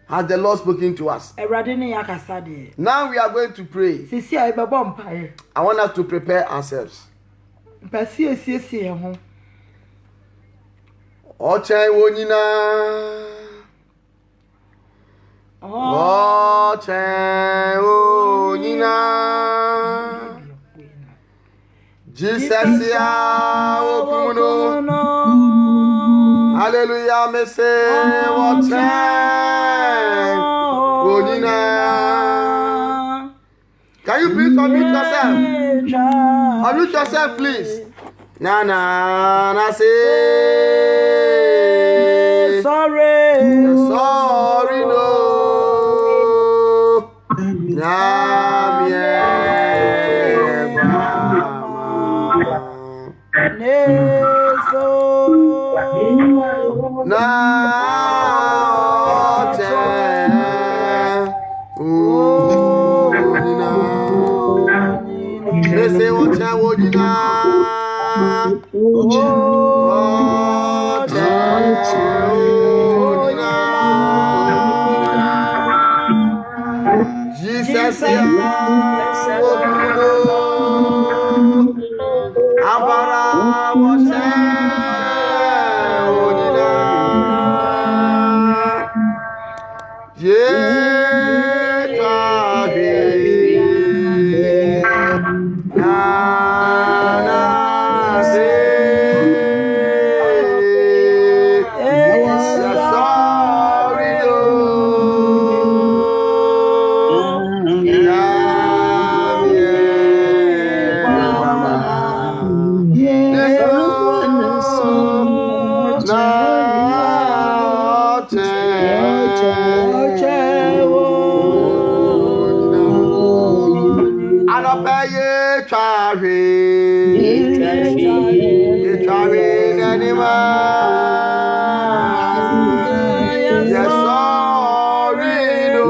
Has the Lord spoken to us? Awurade ni yakasa de. Now we are going to pray. Sisi a ebe bompa e. I want us to prepare ourselves. Mpasi esiesie ho. Ochai wonyina. Ochai wonyina. Jesus ya okumuno. Hallelujah, me say ochai wonyina. Can you please unmute yourself? Unmute yourself, please. Na na na say Sorry. sorry no. Na mie Neso. na oche wonyina. They say oche wonyina. Oche wonyina. Jesus ya okumuno. Ambara oche wonyina. Ye tahe Papa ye chari. Ye chari nanima. Yes, sorry no.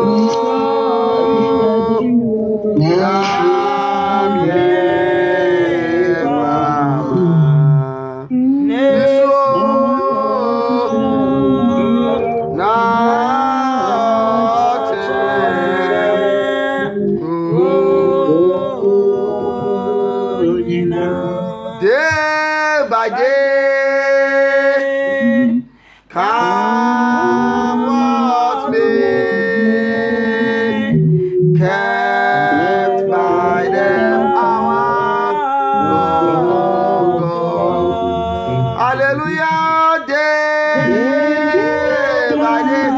Day by day, come what may, kept by the power of God. Hallelujah, day by day,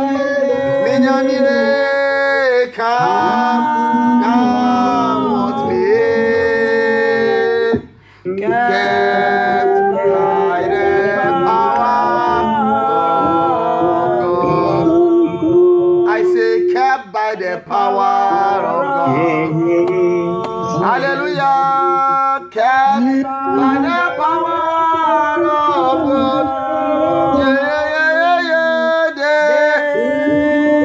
minyamine, come what may, kept by the power of God. I say kept by the power of God. Hallelujah, kept by the power of God.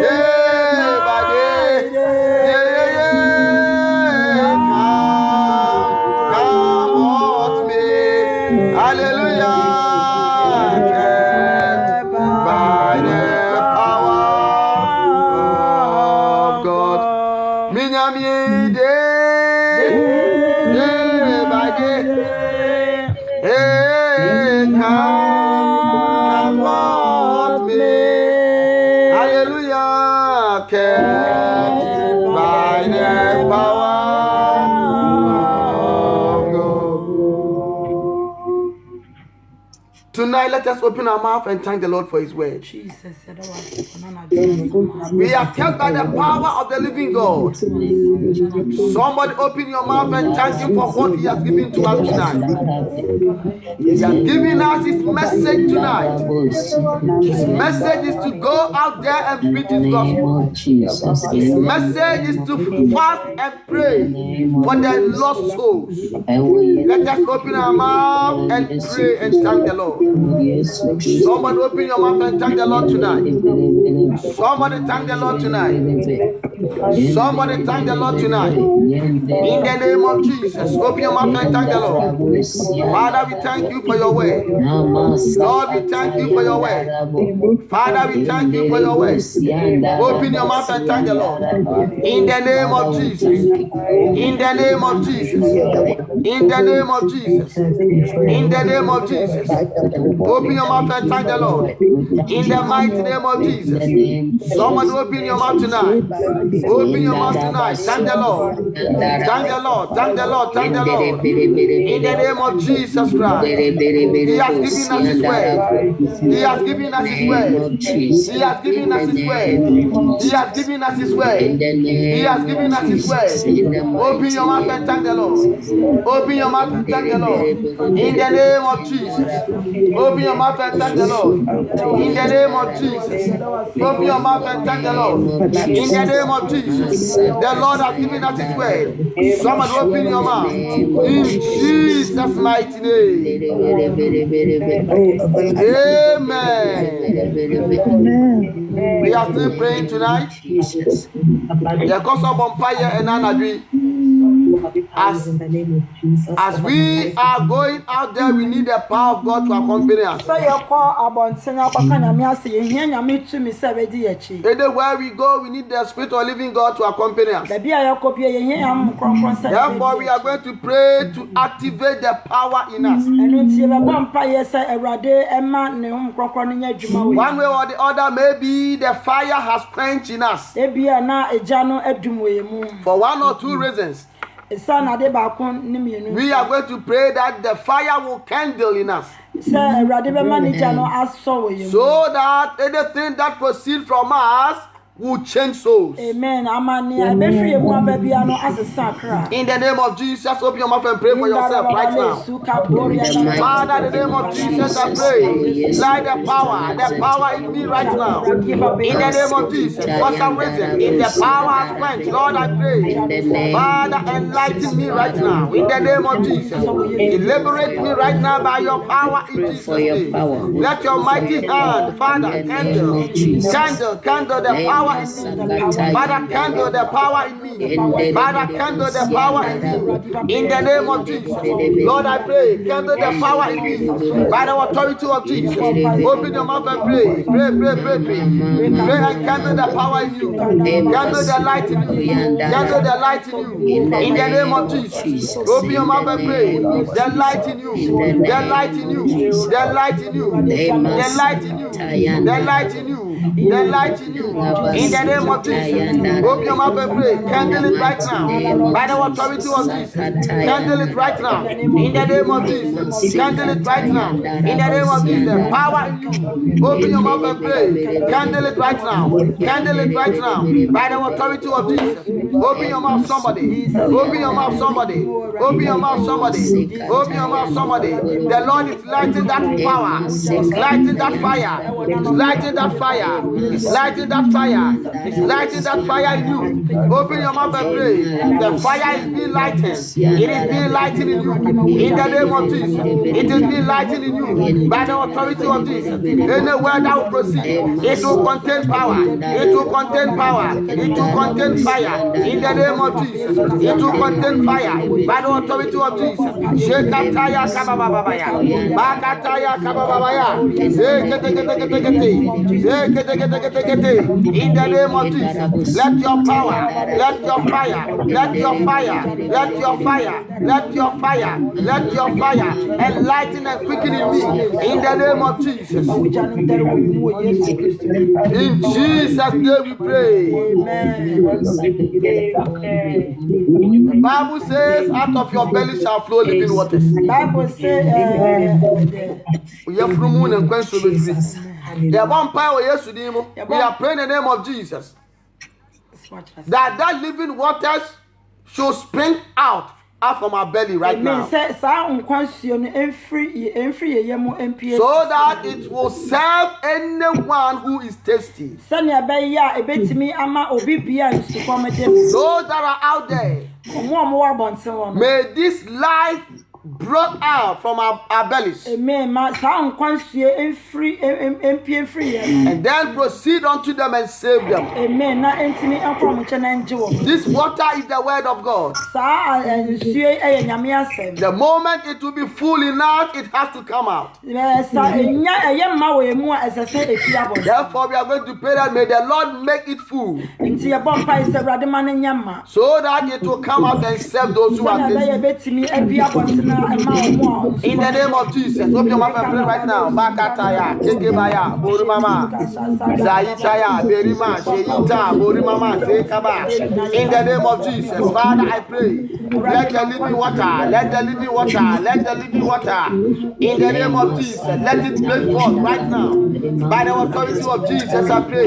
Day by day, come what may. Hallelujah, kept by the power of God. Minyami day by day, come what may. Hallelujah, kept by the power of God. Tonight, let us open our mouth and thank the Lord for His word. Jesus said that was We are kept by the power of the living God. Somebody open your mouth and thank Him for what He has given to us tonight. He has given us His message tonight. His message is to go out there and preach His gospel. His message is to fast and pray for the lost souls. Let us open our mouth and pray and thank the Lord. Somebody open your mouth and thank the Lord tonight. Somebody thank the Lord tonight. Somebody thank the Lord tonight. In the name of Jesus, open your mouth and thank the Lord. Father, we thank you for your word. Lord, we thank you for your word. Father, we thank you for your word. Open your mouth and thank the Lord. In the name of Jesus. In the name of Jesus. In the name of Jesus. In the name of Jesus. Open your mouth and thank the Lord. In the mighty name of Jesus. Someone open your mouth tonight. Open your mouth tonight. Thank the Lord. Thank the Lord. Thank the Lord. Thank the Lord. In the name of Jesus Christ. He has given us His word. He has given us His word. He has given us His word. He has given us His word. He has given us His word. Open your mouth and thank the Lord. Open your mouth and thank the Lord. In the name of Jesus. Open your mouth and thank the Lord. In the name of Jesus. Open your mouth and thank the Lord. In the name of Jesus. The Lord has given us His word. Someone open your mouth. In Jesus' mighty name. Amen. We are still praying tonight. The cause of Empire and Anadri. As we are going out there, we need the power of God to accompany us. Anywhere we go, we need the Spirit of living God to accompany us. Therefore, we are going to pray to activate the power in us. One way or the other, maybe the fire has quenched in us. For one or two reasons. We are going to pray that the fire will kindle in us. So that anything that proceeds from us will change souls. Amen. Amani abefri emu ababia no asesa kra. In the name of Jesus, open your mouth and pray for yourself right now. Father, in the name of Jesus, I pray. Light the power in me right now. In the name of Jesus, for some reason, in the power has quenched, Lord, I pray. Father, enlighten me right now. In the name of Jesus, liberate me right now by your power in Jesus' name. Let your mighty hand, Father, candle the power in me. Father, candle the power in me. Father, candle the power in me. In the name of Jesus, Lord, I pray, candle the power in me by the authority of Jesus. Open your mouth and pray. Pray. Pray and candle the power in you. Candle the light in you. Candle the light in you. In the name of Jesus. Open your mouth and pray. The light in you. The light in you. The light in you. The light in you. The light in you. The light in you. In the name of Jesus. Open your mouth and pray. Candle it right now. By the authority of Jesus. Candle it right now. In the name of Jesus. Candle it right now. In the name of Jesus. Power in you. Open your mouth and pray. Candle it right now. Candle it right now. By the authority of Jesus. Open your mouth, somebody. Open your mouth, somebody. Open your mouth, somebody. Open your mouth, somebody. The Lord is lighting that power. He's lighting that fire. He's lighting that fire. He's lighting that fire. He's lighting that fire in you. Open your mouth and pray. The fire is being lightened. It is being lightened in you. In the name of Jesus. It is being lightened in you. By the authority of Jesus. Any word that will proceed, it will contain power. It will contain power. It will contain fire. In the name of Jesus. It will contain fire. By the authority of Jesus. Shekataya kabababaya. Bakataya kabababaya. In the name of Jesus. Let your power, let your fire, let your fire, let your fire, let your fire, let your fire enlighten and quicken in me. In the name of Jesus. In Jesus' name we pray. The Bible says, out of your belly shall flow living waters. Bible says, We are praying in the name of Jesus that living waters should spring out from our belly right now, so that it will serve anyone who is thirsty. Those that are out there, may this life brought out from our bellies, and then proceed unto them and save them. This water is the word of God. The moment it will be full enough, it has to come out. Therefore, we are going to pray that may the Lord make it full, so that it will come out and serve those who are thirsty. In the name of Jesus, open your mouth and pray right now. Bakataya, Kekebaya, Borumama, Zaitaya, Berima, Sheita, Borimama, Sekaba. In the name of Jesus, Father, I pray. Let the living water, let the living water, let the living water. In the name of Jesus, let it break forth right now. By the authority of Jesus, I pray.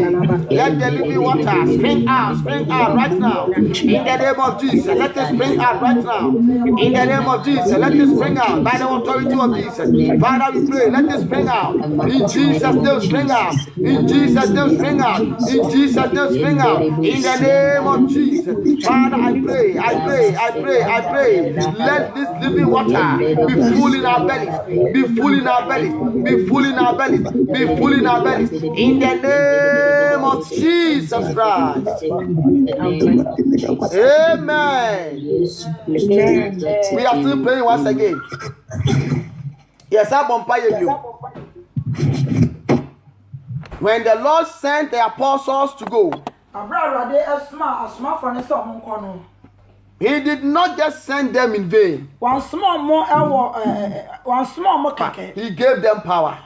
Let the living water spring out right now. In the name of Jesus, let it spring out right now. In the name of Jesus, let it spring out by the authority of Jesus. Father, we pray, let it spring out. In Jesus' name, spring out. In Jesus' name, spring out. In Jesus' name, spring out. In the name of Jesus. Father, I pray. Let this living water be full in our bellies. Be full in our bellies. Be full in our bellies. Be full in our bellies. In the name of Jesus Christ. Amen. We are still praying once again. Yes, when the Lord sent the apostles to go, He did not just send them in vain. He gave them power.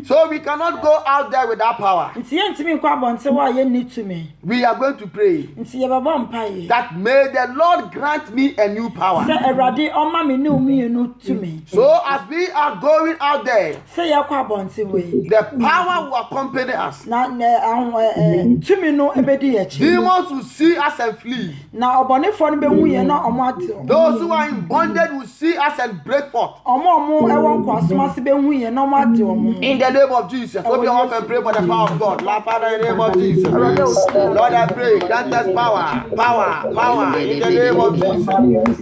So we cannot go out there without power. Nti yɛntimi nkɔ abɔnten hɔ a yɛnni tumi. We are going to pray Nti yɛbɛbɔ mpaeɛ. that may the Lord grant me a new power. Sɛ Awurade ɔma me ne wo mmienu tumi. So as we are going out there, Sɛ yɛkɔ abɔnten hɔ yi. the power will accompany us. Na tumi no ebedi yɛn akyi. Demons will see us and flee. Na ɔbɔnefoɔ no bɛhu yɛn na ɔmo ate. Those who are in bondage will see us and break forth. Ɔmo ɛwɔ nkwasom ase bɛhu yɛn na ɔmo ate ɔmo. In the name of Jesus. Open your mouth and pray for the power of God. Lord, Father, in the name of Jesus. Lord, I pray, grant us power. Power. In the name of Jesus.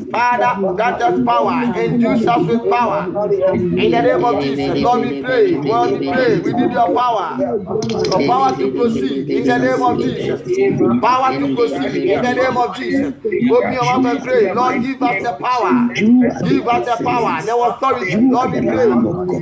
Father, grant us power. Induce us with power. In the name of Jesus. Lord, we pray. Lord, we pray. We need your power. Your power to proceed. In the name of Jesus. Power to proceed. In the name of Jesus. Open your mouth and pray. Lord, give us the power. Give us the power, the authority. Lord, we pray.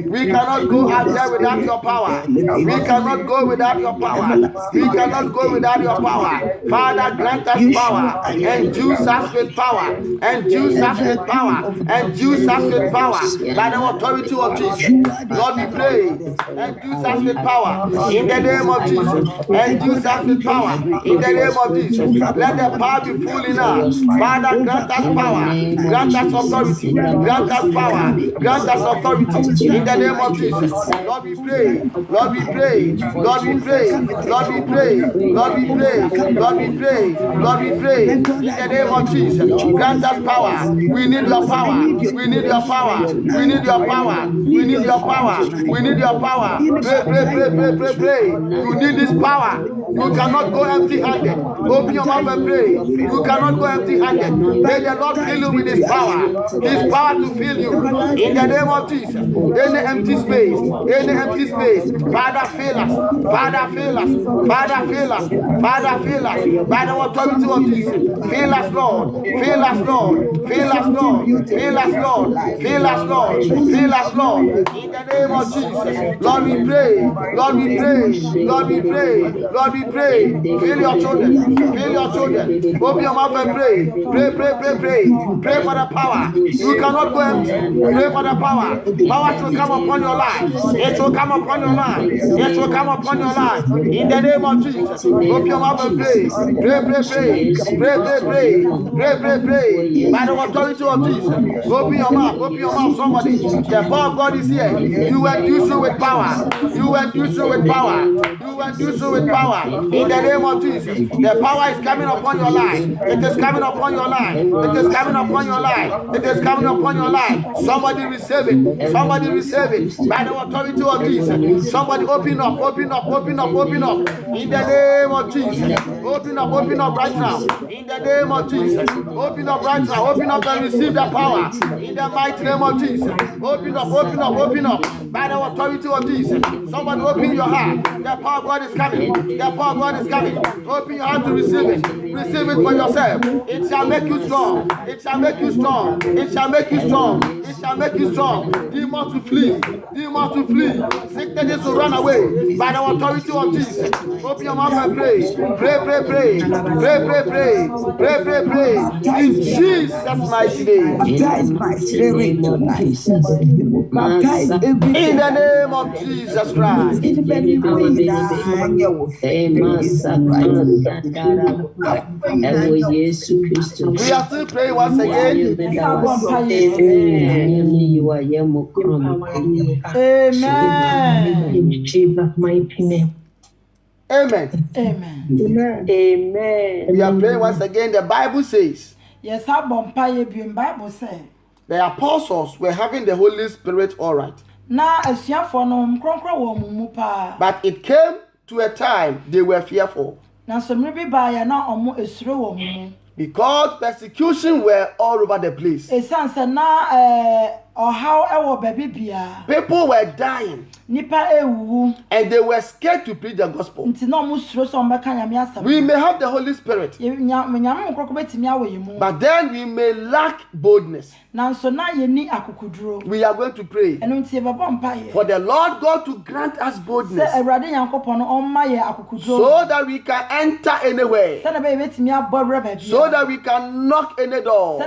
We cannot go out there without your power. We cannot go without your power. We cannot go without your power. Father, grant us power. Induce us with power. Induce us with power. Induce us with power. By the authority of Jesus. Lord, we pray. Induce us with power. In the name of Jesus. Induce us with power. In the name of Jesus. Let the power be full in us. Father, grant us power. Grant us authority. Grant us power. Grant us authority. In the name of Jesus. Lord, we pray. Lord, we pray. Lord, we pray. Lord, we pray. Lord, we pray. Lord, we pray. Lord, we pray. In the name of Jesus. Grant us power. We need your power. We need your power. We need your power. We need your power. We need your power. Pray. You need this power. You cannot go empty-handed. Open your mouth and pray. You cannot go empty-handed. May the Lord fill you with His power. His power to fill you. In the name of Jesus. Any empty space. Father, fill us. Father, fill us. Father, fill us. Father, fill us. By the authority of Jesus. Fill us, Lord. Fill us, Lord. Fill us, Lord. Fill us, Lord. Fill us, Lord. Fill us, Lord. In the name of Jesus. Lord, we pray. Lord, we pray. Lord, we pray. Lord, we pray. Fill your children. Fill your children. Open your mouth and pray. Pray. Pray for the power. You cannot go empty. Pray for the power. Power shall come upon your life. It will come upon your life. It will come upon your life. In the name of Jesus. Open your mouth and pray. Pray. By the authority of Jesus. Open your mouth, somebody. The power of God is here. You and you so with power. You and you so with power. You and you so with power. In the name of Jesus. The power is coming upon your life. It is coming upon your life. It is coming upon your life. It is coming upon your life. Somebody receive it. Somebody receive it. By the authority of Jesus. Somebody open up. In the name of Jesus. Open up right now. In the name of Jesus. Open up right now. Open up and receive the power. In the mighty name of Jesus. Open up. By the authority of Jesus. Somebody open your heart. The power of God is coming. Open your heart to receive it. Receive it for yourself. It shall make you strong. It shall make you strong. Demons to flee. Sicknesses to run away. By the authority of Jesus. Open your mouth and pray. Pray. In Jesus' mighty name. In the name of Jesus Christ. We are still praying once again. Amen. We are praying once again. The Bible says Yes, Bible says the apostles were having the Holy Spirit all right. But it came to a time they were fearful. Because persecution were all over the place. People were dying. And they were scared to preach the gospel. We may have the Holy Spirit, but then we may lack boldness. We are going to pray for the Lord God to grant us boldness so that we can enter anywhere, so that we can knock any door,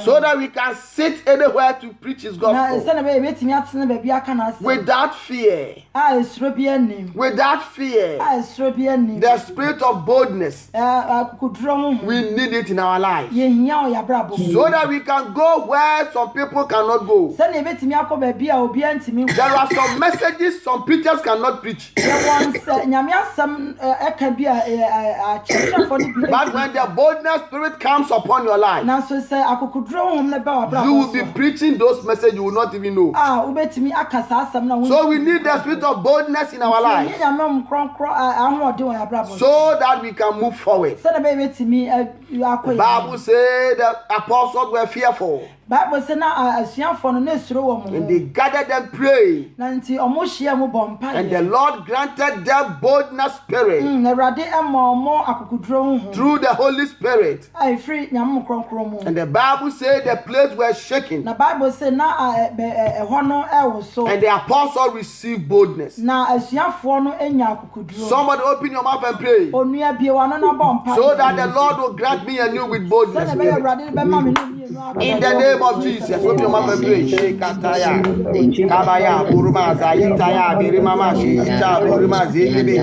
so that we can sit anywhere to preach his na gospel sɛ na bɛyɛ bɛtumi atena baabi aka n'asɛm without fear. a esuro bi anim Without fear. a esuro bi anim The spirit of boldness, akokuduro ho we need it in our life yɛhia wɔ yɛabrabɔ mu so that we can go where some people cannot go. sɛnea yɛbɛtumi akɔ baabi a obiara ntumi nkɔ There are some messages some preachers cannot preach. yɛwɔ nsɛ nyame asɛm ɛka bi a akyerɛkyerɛfoɔ no bi But when the boldness spirit comes upon your life, nanso sɛ akokuduro ho no bɛ wɔ you will abrabɔ be so preaching those messages you will not even know. a wobɛtumi aka saa asɛm no So we need the spirit of boldness in our life nyame nkorɔnkorɔ ahoɔden wɔ yɛabrabɔ so so that we can move forward. sɛnea bɛyɛ bɛtumi akɔ The yɛn Bible says the apostles were fearful bible sɛ na asuafoɔ no na esuro wɔ mo and ho they gathered and prayed, na nti ɔmo hyia mu bɔ and the mpaeɛ Lord granted them boldness spirit na awurade ma ɔmo akokuduro ho through the Holy Spirit. a ɛfiri nyame nkorɔnkorɔ mu And the Bible says the place was shaking na bible sɛ na ɛhɔ no ɛwo so and the apostle received boldness. na asuafoɔ no anya akokuduro Somebody open your mouth and pray onua bie wa no na bɔ mpaeɛ so that the Lord will grant me and you with boldness. sɛnea bɛyɛ awurade bɛma me ne mmienu In the name of Jesus, open your mouth and pray. Shekataya, Kabaya, Burma, Zayitaya, Birimama, Shita, Burma, Zikibi,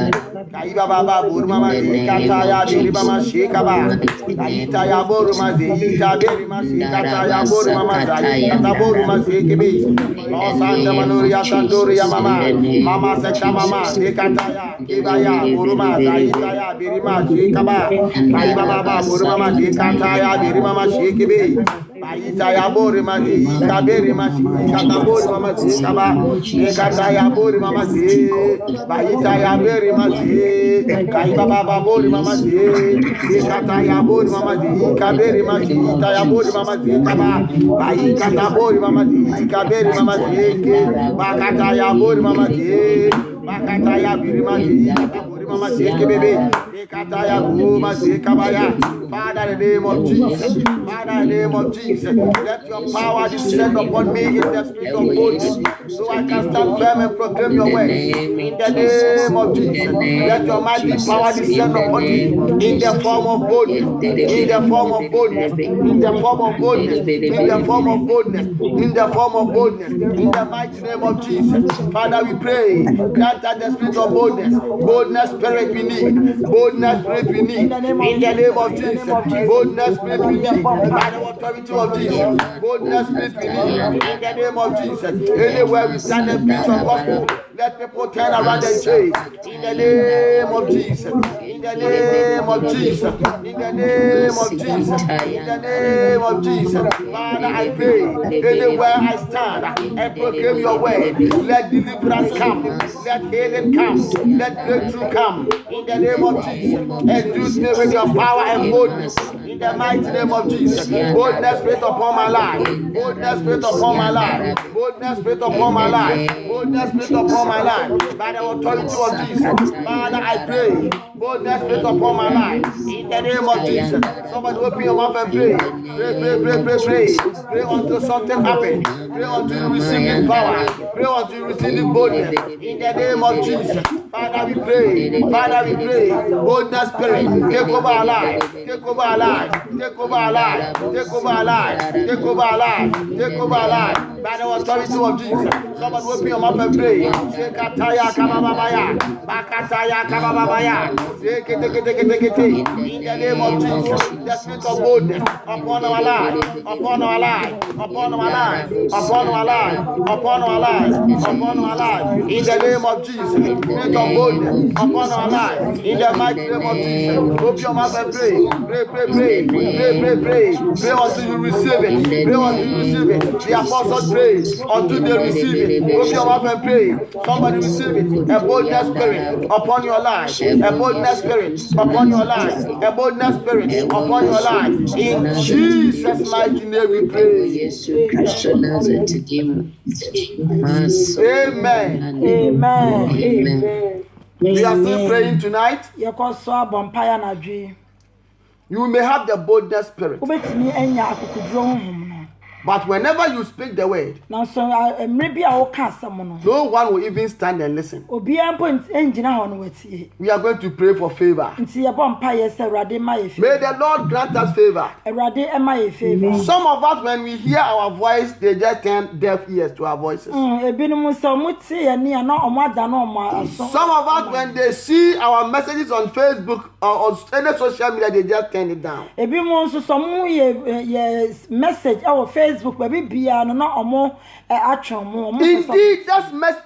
Kaiba Baba, Burma, Zikataya, Birimama, Shekaba, Kayitaya, Burma, Zita, Birima, Shikataya, Burma, Zayita, Burma, Zikibi, Los Santa Manuria, Sandoria, Mama, Seka Mama, Zikataya, Kibaya, Burma, Zayitaya, Birima, Shekaba, Kaiba Baba, Burma, Zikataya, Birimama, Shekibi, Baita ya bori mati, kaberi mati, katabori mama si, kaba, nekata ya bori mama si, baita ya beri mati, kaiba baba bori mama si, nekata ya bori mama si, kaberi mati, ta ya bori mama si, kaba, baita ya bori mama si, kaberi mama si, bakata ya bori mama si, bakata ya biri mati, kabori mama si, kebebe, nekata ya bori mama si, kabaya. Father, in the name of Jesus, Father, in the name of Jesus, let your power descend upon me in the spirit of boldness, so I can stand firm and proclaim your word. In the name of Jesus, let your mighty power descend upon me in the form of boldness, in the form of boldness, in the form of boldness, in the form of boldness, in the form of boldness, in the mighty name of Jesus. Father, we pray, grant us the spirit of boldness, boldness spirit we need, boldness spirit we need, in the name of Jesus. Boldness spirit we need by the authority of Jesus. Boldness spirit we need in the name of Jesus. Anywhere we stand and preach your gospel, let people turn around and change. In the name of Jesus. In the name of Jesus. In the name of Jesus. In the name of Jesus. Father, I pray anywhere I stand and proclaim your word, let deliverance come, let healing come, let breakthrough come. In the name of Jesus. Induce me with your power and boldness. In the mighty name of Jesus. Boldness spirit upon my life. Boldness spirit upon my life. Boldness spirit upon my life. Boldness spirit upon my life. By the authority of Jesus. Father, I pray. Boldness spirit upon my life. In the name of Jesus. Somebody open your mouth and pray. Pray. Pray until something happens. Pray until you receive this power. Pray until you receive this boldness. In the name of Jesus. Father, we pray. Father, we pray. Boldness spirit. Take over our life. Take over our life. Take over our life. Take over our life. Take over our life. Take over our life. By the authority of Jesus. Somebody open your mouth and pray. Shekataya kababaya. Bakataya kababaya. In the name of Jesus. The spirit of boldness upon our life. Upon our life. Upon our life. Upon our life. Upon our life. Upon our life. In the name of Jesus. Spirit of boldness upon our life. In the mighty name of Jesus. Open your mouth and pray. Pray until you receive it. Pray until you receive it. The apostles pray until they receive it. Open your mouth and pray. Somebody receive it. A boldness spirit upon your life. A boldness spirit upon your life. A boldness spirit upon your life. In Jesus' mighty name we pray. Amen. amen We are still praying tonight. yɛkɔ so abɔ mpaeɛ anadwo yi You may have the boldness spirit, wobɛtumi anya akokuduro honhom no But whenever you speak the word, nanso mmerɛ bi a woka asɛm no no one will even stand and listen. obiara mpo ngyina hɔ no watie We are going to pray for favor. nti yɛbɔ mpayɛ sɛ Awurade ma yɛ May favor the Lord grant us favor. Awurade ma yɛ favor Some of us, when we hear our voice, they just turn deaf ears to our voices. ebinom sɛ ɔmo te yɛ ni a na ɔmo ada na ɔmo aso Some of us, when they see our messages on Facebook or on any social media, they just turn it down. ebinom nso sɛ ɔmo yɛ message ɛwɔ Facebook baabi biara no na ɔmo atwe ɔmo Indeed,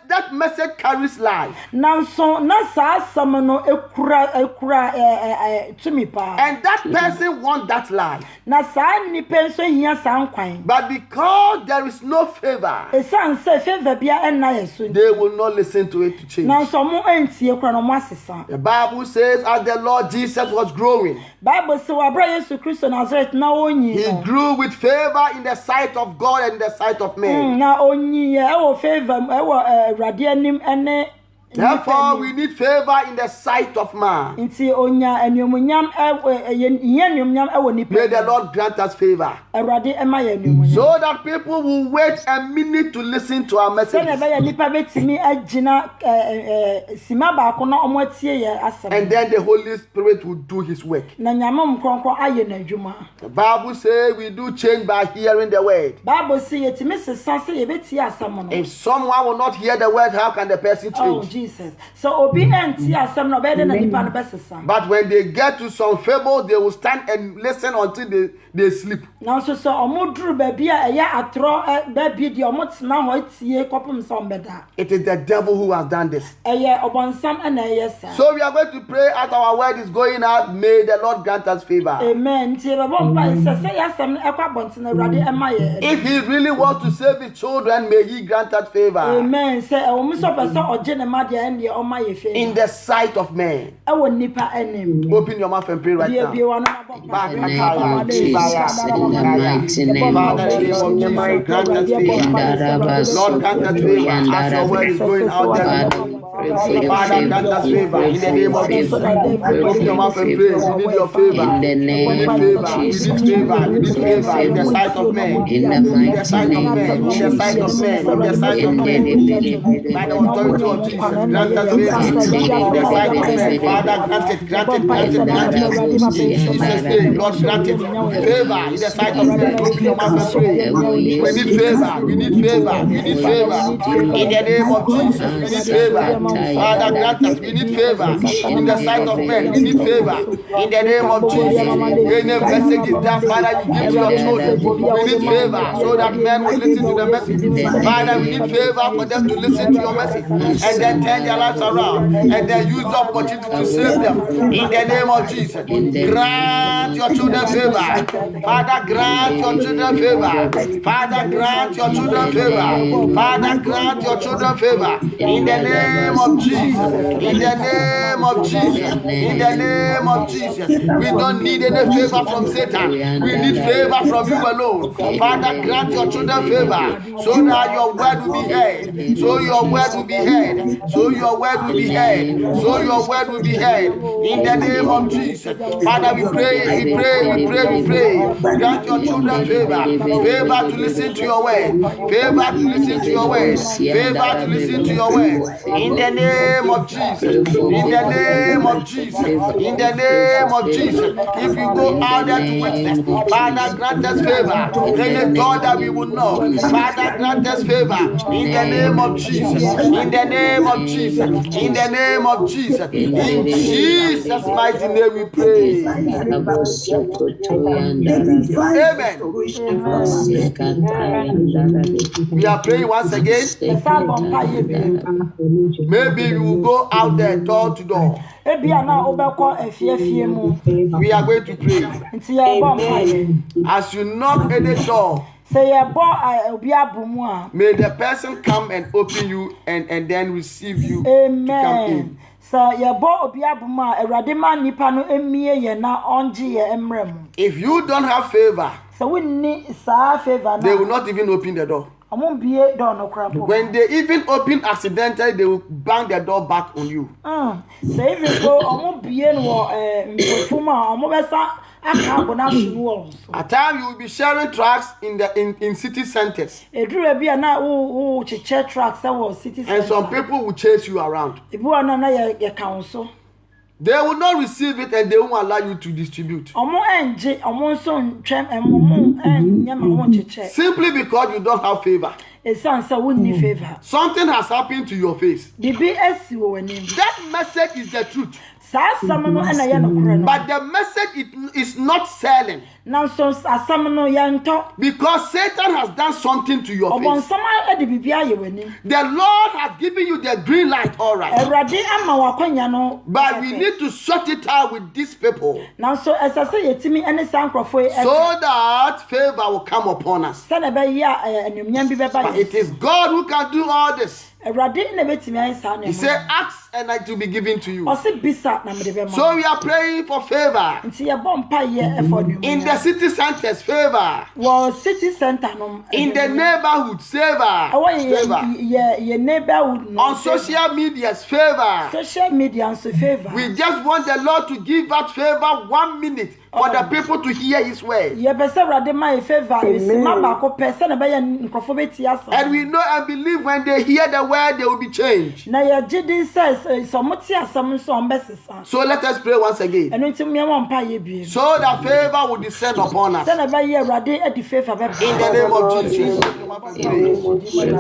that message carries life. nanso na saa asɛm no ekura tumi paa And that person wants that life. na saa nipa nso hia saa nkwan But because there is no favor, esan sɛ favor bia ɛnna yɛ so they will not listen to it to change. nanso ɔmo ntie kora na ɔmo asesa The Bible says, as the Lord Jesus was growing, Bible sɛ wabra Yesu Kristo Nazareth na onyi he no grew with favor in the sight of God and in the sight of men. na onyi yɛ ɛwɔ favor ɛwɔ Awurade anim ɛne Therefore, we need favor in the sight of man. nti onya anuonyam yɛ anuonyam ɛwɔ nipa May the Lord grant us favor, Awurade ɛma yɛ anuonyam so that people will wait a minute to listen to our sɛnɛ messages. ɛbɛyɛ nipa bɛtumi agyina sima baako na ɔmo atie yɛ asɛm And then the Holy Spirit will do his work. na nyame nkronkron ayɛ n'adwuma The Bible says we do change by hearing the word. Bible sɛ yɛtumi sesa sɛ yɛbɛtie asɛm no If someone will not hear the word, how can the person oh change? Jesus so obi antie asɛm no ɔbɛyɛ dɛ na nipa no bɛsesa But when they get to some fables, they will stand and listen until they sleep. nanso sɛ ɔmo duru baabi a ɛyɛ atorɔ baabi deɛ ɔmo tena hɔ atie kɔpem sɛ ɔmbɛda It is the devil who has done this. ɛyɛ ɔbɔnsam ɛna ɛyɛ saa So we are going to pray as our word is going out. May the Lord grant us favor. amen nti yɛbɛbɔ mpa sɛ sɛ yɛ asɛm no ɛkɔ abɔnten Awurade ɛma yɛ If he really wants to save his children, may he grant us favor amen sɛ ɛwɔ mu sɛ ɔpɛ sɛ ɔgye ne ma deɛ ɛndeɛ ɔma yɛ fɛ in the sight of men. ɛwɔ nipa anim Open your mouth and pray right bie now. wɔn no abɔ mpa In the name of Jesus, in the mighty name Father, of in the name of Jesus, grant us favor. Lord, grant us favor as your word is going out there. Father, grant us favor in the name of Jesus. Open your mouth and pray. We need your favor. In the We name need of favor. We Jesus. need favor. We need favor in the sight of men. In the In the mighty sight of name men. of In the sight of Jesus. men. In the sight of In the men. By the authority of Jesus, grant us favor in the sight of men. Father, grant it, grant it, grant it, grant it. In Jesus' name, Lord, grant it. Favor in the sight of men. Open your mouth and pray. We need favor. We need favor. We need favor. In the name of Jesus, we need favor. Father, grant us. We need favor in the sight of men. We need favor in the name of Jesus. Any message is that, Father, you give to your children. We need favor so that men will listen to the message. Father, we need favor for them to listen to your message and then turn their lives around and then use the opportunity to save them. In the name of Jesus, grant your children favor. Father, grant your children favor. Father, grant your children favor. Father, grant your children favor. In the name of Jesus. In the name of Jesus. In the name of Jesus. We don't need any favor from Satan. We need favor from you alone. Father, grant your children favor so that your word will be heard. So your word will be heard. So your word will be heard. So your word will be heard. In the name of Jesus. Father, we pray, we pray, we pray, we pray. Grant your children favor. Favor to listen to your word. Favor to listen to your word. Favor to listen to your word. In the name of Jesus. In the name of Jesus. In the name of Jesus. If you go out there to witness, Father, grant us favor. Any door that we will know, Father, grant us favor. In the name of Jesus. In the name of Jesus. In the name of Jesus. In Jesus' mighty name we pray. Amen. We are praying once again. ɛsa abɔ mpa yɛ bi Maybe you will go out there door to door. ebia na wobɛkɔ afiefie mu We are going to pray. nti yɛbɔ mpa yɛ As you knock at the door, sɛ yɛbɔ obi abɔ mu a may the person come and open you and then receive you. amen sɛ yɛbɔ obi abɔ mu a Awurade ma nipa no emie yɛ na ɔngye yɛ mmerɛ mu If you don't have favor, sɛ wonni saa favor they will na not even open the door. ɔmo bie dɔɔ no kora po When they even open accidentally, they will bang the door back on you. sɛ even though ɔmo bie no wɔ mpofum a ɔmo bɛsa aka abona so no won so At times you will be sharing tracks in city centers. edura bi na wo cheche tracks that city And some people will chase you around. ebi wa na ye kan so They will not receive it and they won't allow you to distribute. omo enje omo so ntwem omo nyama won cheche Simply because you don't have favor. esansa wonni favor Something has happened to your face. bibi esi wo wanim That message is the truth. sa asam no na ye no kure no But the message is not selling. na so asam no ye nto Because Satan has done something to your obon face. sama de bibi aye wanim The Lord has given you the green light, all right. Erade ama wakonya no But we need to sort it out with these people na so esase yetimi ene sankrofo so that favor will come upon us. se na be ya enumnyam bi beba But it is God who can do all this. Erade na betimi ansa na He said, ask and it will be given to you. o se bisa na me be ma So we are praying for favor. nti ye bompa ye efo In the city centers, favor. wo city center no In the neighborhood, favor. awo Favor. ye neighborhood no On social medias, favor. social media and so favor We just want the Lord to give out favor 1 minute for the people to hear His word. ye be se Erade ma ye favor isima ba ko pe se na be ye nkrofo beti asa And we know and believe when they hear the word, they will be changed. na ye gidi says so moti asam so on besesa So let us pray once again. eno nti me won ye bi So that favor will descend upon us. se na be ye Erade edi favor be In the name of Jesus.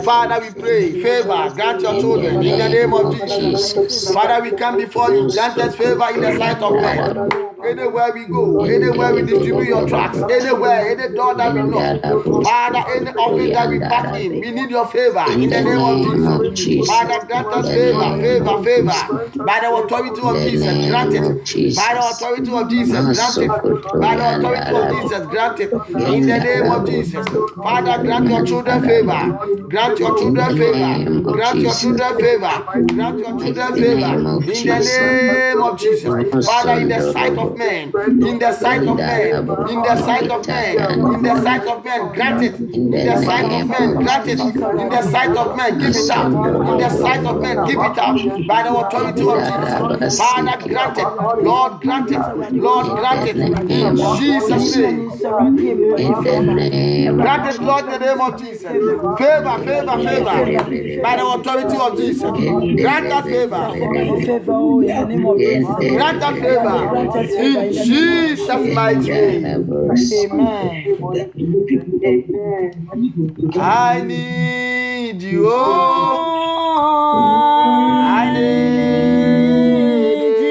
Father, we pray, favor, grant your children. In the name of Jesus. Father, we come before you. Grant us favor in the sight of men. Anywhere we go, anywhere we distribute your tracts, anywhere, any door that we knock, Father, any office that we back in, we need your favor in the name of Jesus. Father, grant us favor, favor, favor. By the authority of Jesus, grant it. By the authority of Jesus, grant it. By the authority of Jesus, grant it. In the name of Jesus. Father, grant your children favor. Grant your children favor. Grant your children favor. Grant your children favor. In the name of Jesus. Father, in the sight of men, in the sight of men, in the sight of men, in the sight of men, grant it. In the sight of men, grant it. In the sight of men, give it out. In the sight of men, give it out. By the authority of Jesus. Father, grant it. Lord, grant it. Lord, grant it. In Jesus' name. Grant it, Lord, in the name of Jesus. Favor, favor, favor. By the authority of Jesus. Grant that favor. favor in the name of Jesus Grant that favor. In Jesus' mighty name. amen I need you. I need you.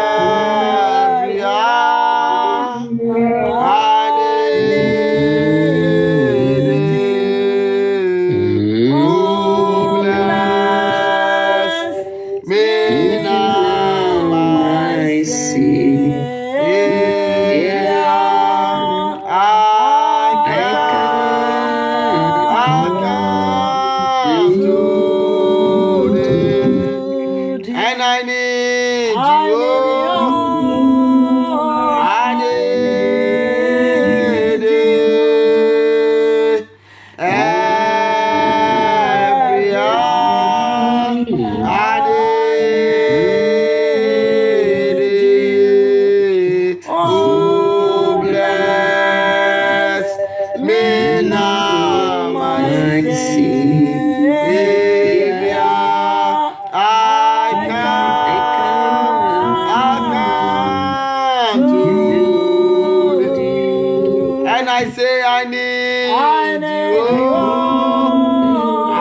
Every hour. I need you. Oh, bless me now, my and I need you. I need you. Every hour. I need you. Oh, bless me now, my Savior. I say I need you. I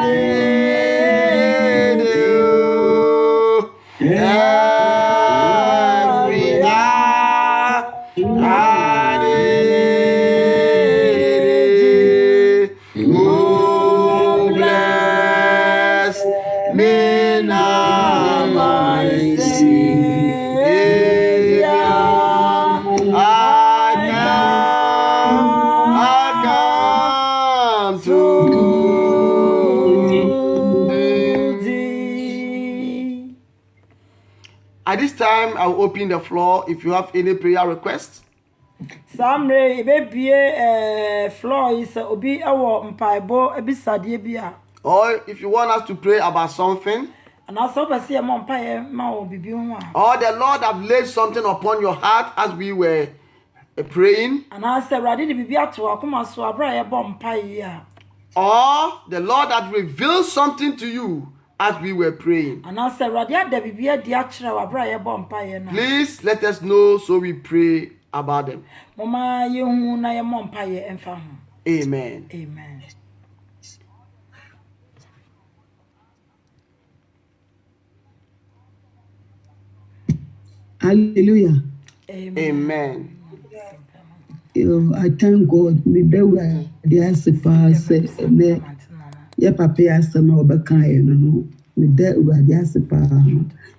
need you. Every hour I need you. Oh, bless me now, my Savior. At this time, I will open the floor if you have any prayer requests. Samre ebebie floor is obi ewo mpaibo ebisade bia. Or if you want us to pray about something, anaasɛ wopɛ sɛ yɛmmɔ mpaeɛ ma wɔ biribi ho a or the Lord have laid something upon your heart as we were praying, anaasɛ Awurade de biribi ato akoma so aberɛ a yɛbɔ mpaeɛ a or the Lord had revealed something to you as we were praying, anaasɛ Awurade ada biribi adi akyerɛ wɔ aberɛ a yɛbɔ mpaeɛ no please let us know so we pray about them. momma yɛhu na yɛmmɔ mpaeɛ ɛmfa ho. Amen. Amen. Hallelujah. Amen. I thank God. Me bewa the asipa se me ye papa asema obeka ye no. Me de the asipa.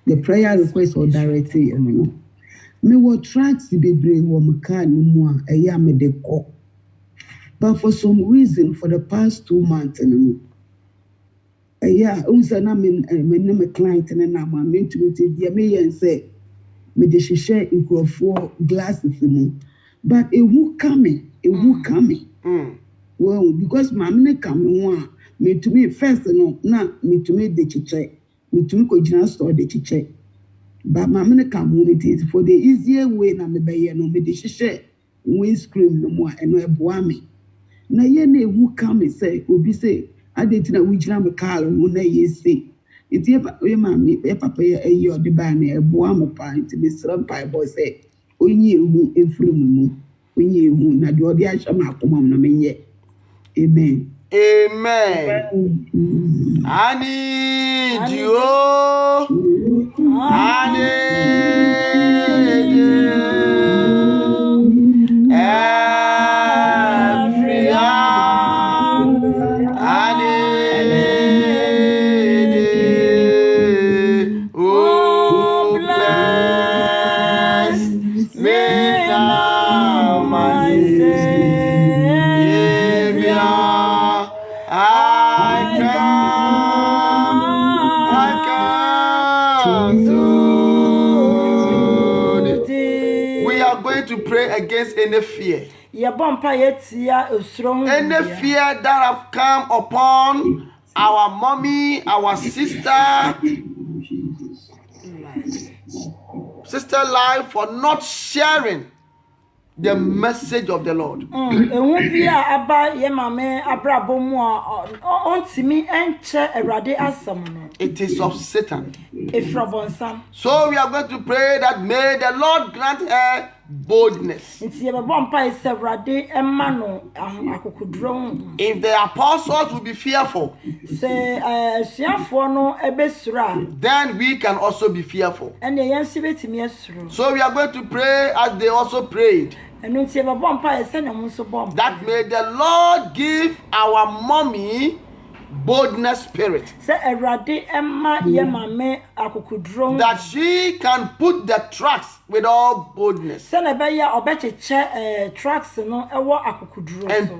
The prayer request or direct you know. Me wo tracks bebre wo meka no mu a eya me de ko. But for some reason for the past 2 months no. Eya unsa na me client na ma me ntumi tie me yen say me de hwehwɛ nkurɔfoɔ glasses mu but ehu coming. Well because maame ne come ho a me to me first no na me to me de chiche me to me ko gyina store de chiche but maame ne come ho it for the easier way na me bɛyɛ no me de hwehwɛ windscreen no mu a ɛno ɛboa me na yɛ na ehu coming sɛ obi sɛ ade tina wo gyina me car ho na yɛ sei iti e mami e papa e odi ba na eboa mo pa nti be sram pa boy say onyi ehu efiri mu onyi ehu na de odi ahye ma akoma na menye. Amen. Amen. I need you. I need you. Every hour. I need you. Oh, bless me now, my Savior. I come to thee. We are going to pray against any fear. Any fear that have come upon our mommy, our sister life for not sharing the message of the Lord. It is of Satan. So we are going to pray that may the Lord grant her boldness. If the apostles will be fearful, then we can also be fearful. So we are going to pray as they also prayed, that may the Lord give our mommy boldness spirit, that she can put the tracks with all boldness and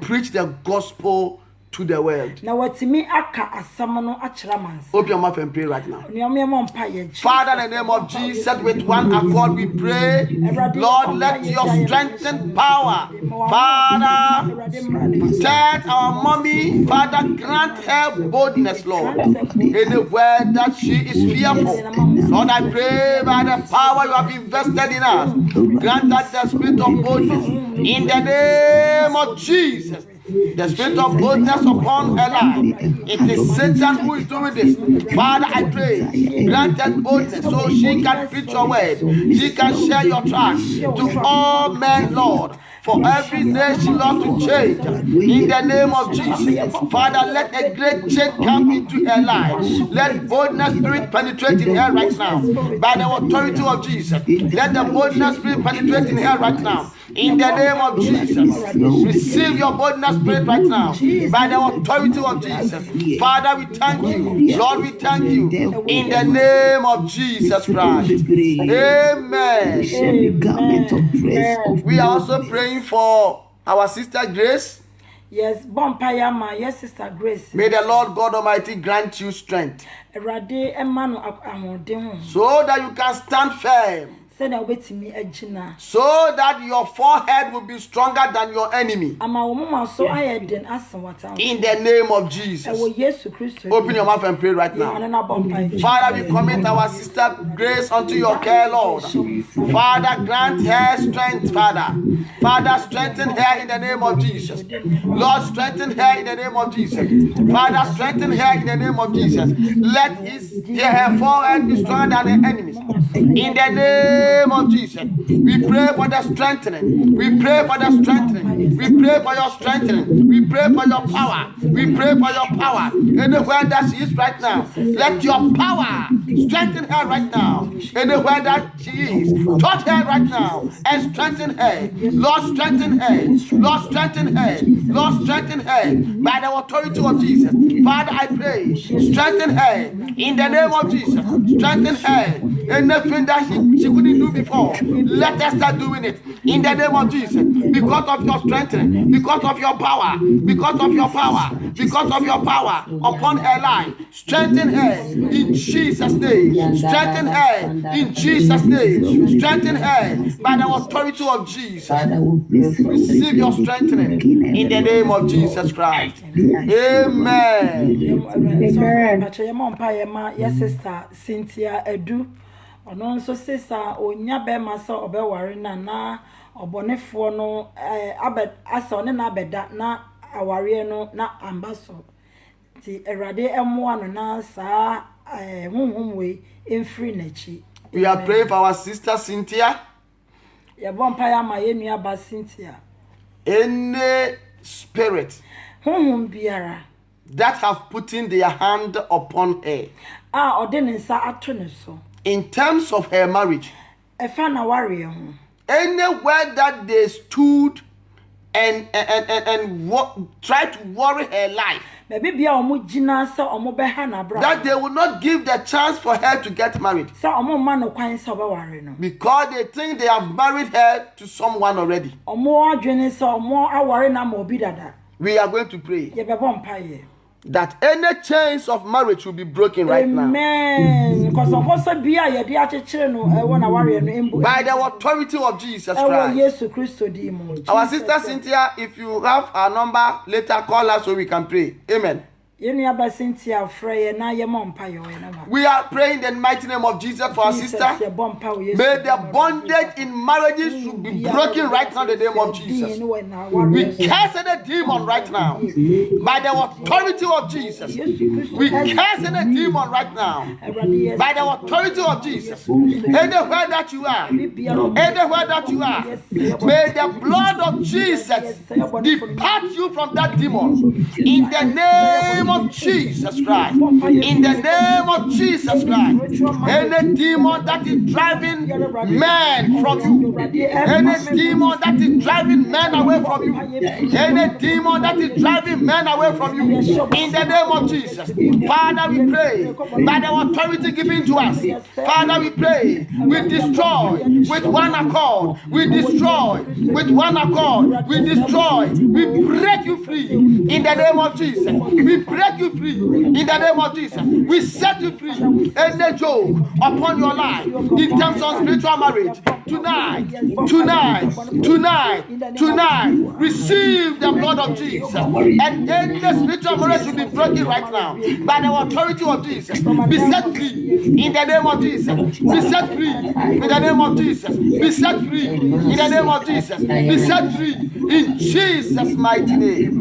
preach the gospel to the world. Open your mouth and pray right now. Father, in the name of Jesus, with one accord we pray. Lord, let your strengthened power, Father, protect our mommy. Father, grant her boldness, Lord, in the word that she is fearful. Lord, I pray by the power you have invested in us, grant us the spirit of boldness in the name of Jesus. The spirit of boldness upon her life. It is Satan who is doing this. Father, I pray, grant her boldness so she can preach your word. She can share your tracts to all men, Lord. For every nation, Lord, to change. In the name of Jesus. Father, let a great change come into her life. Let boldness spirit penetrate in her right now. By the authority of Jesus. Let the boldness spirit penetrate in her right now. In the name of Jesus. Receive your boldness spirit right now. By the authority of Jesus. Father, we thank you. Lord, we thank you. In the name of Jesus Christ. Amen. We are also praying for our sister Grace. Yes, Bompayama, yes, Sister Grace. May the Lord God Almighty grant you strength, so that you can stand firm sɛnea wobɛtumi agyina so that your forehead will be stronger than your enemy. ama wo moma so ayɛ den ase w'atamfo In the name of Jesus. ɛwɔ Yesu Kristo Open your mouth and pray right now. ɔno na bɔ mpae. Father, we commit our sister Grace unto your care, Lord. Father, grant her strength, Father. Father, strengthen her in the name of Jesus. Lord, strengthen her in the name of Jesus. Father, strengthen her in the name of Jesus. Let her forehead be stronger than her enemies. In the name of Jesus. We pray for the strengthening. We pray for the strengthening. We pray for your strengthening. We pray for your power. We pray for your power. Anywhere that she is right now, let your power strengthen her right now. Anywhere that she is, touch her right now and strengthen her. Lord, strengthen her. Lord, strengthen her. Lord, strengthen her by the authority of Jesus. Father, I pray, strengthen her in the name of Jesus. Strengthen her. Anything that she couldn't do before, let her start doing it in the name of Jesus. Because of your strengthening, because of your power, because of your power, because of your power upon her life. Strengthen her in Jesus' name. Strengthen her in Jesus' name. Strengthen her by the authority of Jesus. Receive your strengthening in the name of Jesus Christ. Amen. Yes, sister Cynthia Edu. Ono nso sisa onya bema sɛ ɔbɛware na ɔbɔnefoɔ no asa ɔne na abɛda na aware no na amba so ti Awurade ɛmoa no na saa honhom we emfiri n'akyi. We are praying for our sister Cynthia. Yɛbɔ mpaeɛ ama yɛnua ba Cynthia. Any spirit Honhom biara that have put in their hand upon her ɔde ne nsa ato ne so in terms of her marriage, ɛfa na ware ho. anywhere that they stood and tried to worry her life, Baabi bia ɔmo gyina sɛ ɔmo bɛha na bra. that they will not give the chance for her to get married Sɛ ɔmo ma no kwan sɛ ɔbɛware no. because they think they have married her to someone already. Ɔmo adwene sɛ ɔmo aware na ma obi dada. We are going to pray Yɛbɛbɔ mpaeɛ. that any chains of marriage will be broken right now Amen. Because ɔkɔsɛ bia yɛde akyekyere no ɛwɔ na ware no embu. by the authority of Jesus ɛwɔ Christ. Yesu Kristo di mu. Our sister Cynthia, if you have our number, later call us so we can pray. Amen. Yɛnua ba Cynthia frɛ yɛ na yɛmɔ mpaeɛ wɔ yɛ na ba. We are praying in the mighty name of Jesus for our sister. Yɛbɔ mpaeɛ wɔ Yesu. May the bondage in marriages should be broken right now in the name of Jesus. We curse any demon right now by the authority of Jesus. We curse any demon right now by the authority of Jesus. Anywhere that you are, anywhere that you are, may the blood of Jesus depart you from that demon in the name of Jesus Christ. In the name of Jesus Christ. Any demon that is driving men from you, any demon that is driving men away from you, any demon that is driving men away from you, in the name of Jesus. Father, we pray by the authority given to us. Father, we pray, we destroy with one accord, we destroy with one accord, we destroy, we break you free in the name of Jesus. We break you free in the name of Jesus. We set you free. Any joke upon your life in terms of spiritual marriage, tonight, receive the blood of Jesus. And any spiritual marriage will be broken right now by the authority of Jesus. Be set free in the name of Jesus. Be set free in the name of Jesus. Be set free in the name of Jesus. Be set free in Jesus' mighty name.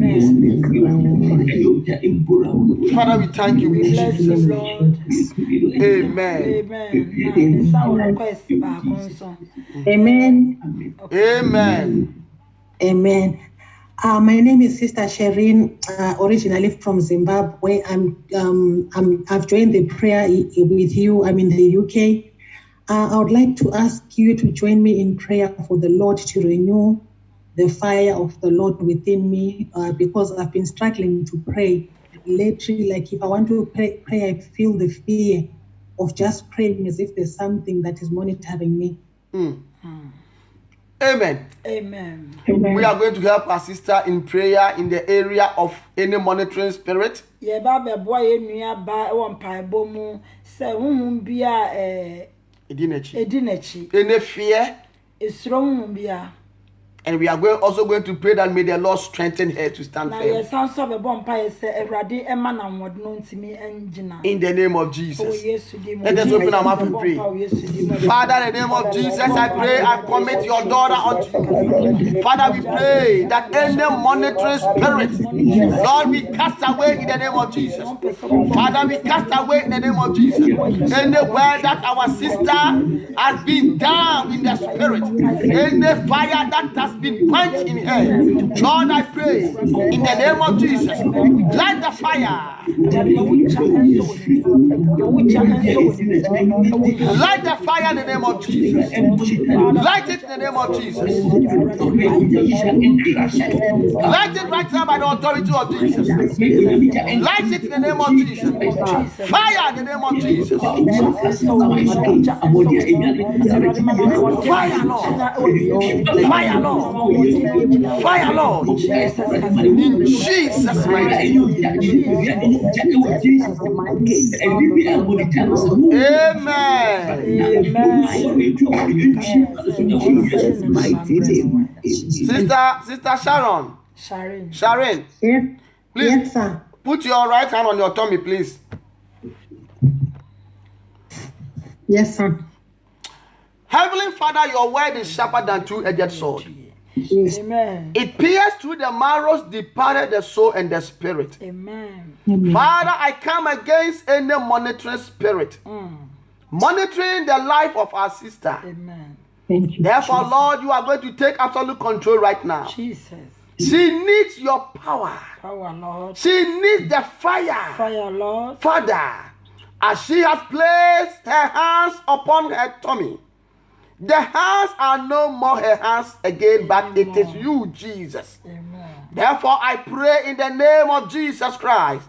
Father, we thank you. We bless you, Lord. Amen. Amen. Amen. Amen. My name is Sister Shireen, originally from Zimbabwe. I've joined the prayer with you. I'm in the UK. I would like to ask you to join me in prayer for the Lord to renew the fire of the Lord within me, because I've been struggling to pray lately. Like if I want to pray, I feel the fear of just praying as if there's something that is monitoring me. Amen. Amen. We are going to help our sister in prayer in the area of any monitoring spirit. Edinechi. Any fear. Esrom bia. And we are also going to pray that may the Lord strengthen her to stand firm. In the name of Jesus. Let us open our mouth and pray. Father, in the name of Jesus, I pray I commit your daughter unto you. Father, we pray that any monitoring spirit, Lord, we cast away in the name of Jesus. Father, we cast away in the name of Jesus. Anywhere that our sister has been down in the spirit, any fire that has been quenched in her, Lord, I pray in the name of Jesus, light the fire, light the fire in the name of Jesus, light it in the name of Jesus, light it right now by the authority of Jesus, light it in the name of Jesus, fire in the name of Jesus, fire, Lord, fire, Lord. Fire, Lord, in Jesus' mighty name. Amen. Sister Sharon. Yes. Please, yes, sir. put your right hand on your tummy, please. Yes, sir. Heavenly Father, your word is sharper than two-edged sword. Yes. Amen. It pierces through the marrows, departed the soul and the spirit. Amen. Father, I come against any monitoring spirit, monitoring the life of our sister. Amen. Thank you. Therefore, Lord, you are going to take absolute control right now. Jesus. She needs your power. Power, Lord. She needs the fire. Fire, Lord. Father, as she has placed her hands upon her tummy, the hands are no more her hands again, but it is you, Jesus. Amen. Therefore, I pray in the name of Jesus Christ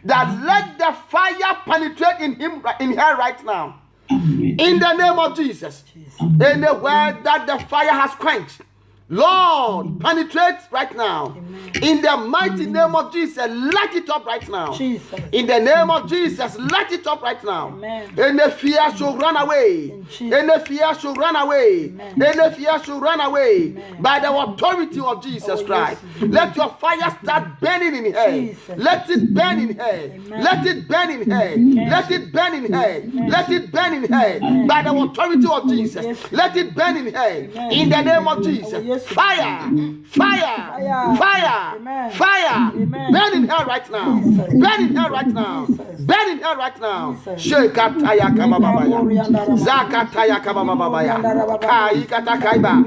that let the fire penetrate in her right now. In the name of Jesus. Anywhere that the fire has quenched, Lord, penetrate right now. Amen. In the mighty name of Jesus, light it up right now. Jesus. In the name of Jesus, light it up right now. Amen. Any fear should run away. Any fear should run away. Amen. Any fear should run away. Amen. By the authority of Jesus Christ. Yes. Let your fire start burning in her. Jesus. Let it burn in her. Amen. Let it burn in her. Let it burn in her. Let it burn in her. By the authority of Jesus. Yes. Let it burn in her. Amen. In the name of Jesus. Yes. Fire, fire, fire, Amen. fire. Amen. Burn in her right now. Jesus. Burn in her right now. Jesus. Burn in her right now. Jesus. Shekataya kabababaya. Zakataya kabababaya. Kaikata kaiba.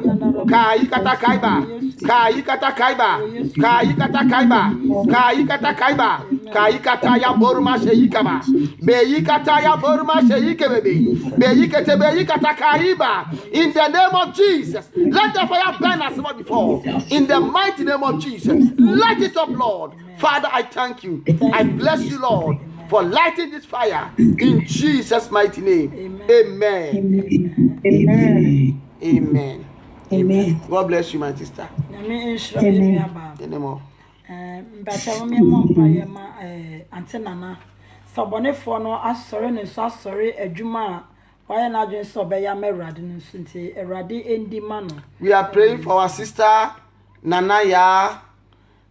Kaikata kaiba. Kaikata kaiba. Kaikata kaiba. Kaikata kaiba. Kaikataya borma sheikaba. Beikataya borma sheikebe. Beikete beikata kaiba. In the name of Jesus. Let the fire burn as never before. In the mighty name of Jesus. Light it up, Lord. Father, I thank you. I bless you, Lord, for lighting this fire. In Jesus' mighty name. Amen. Amen. Amen. Amen. God bless you, my sister. Amen. Anymore. Antenna. Sabonefo no asore ne so asore adwuma why na adwen so be ya merade no nti erade endi ma no. We are praying for our sister Nanaya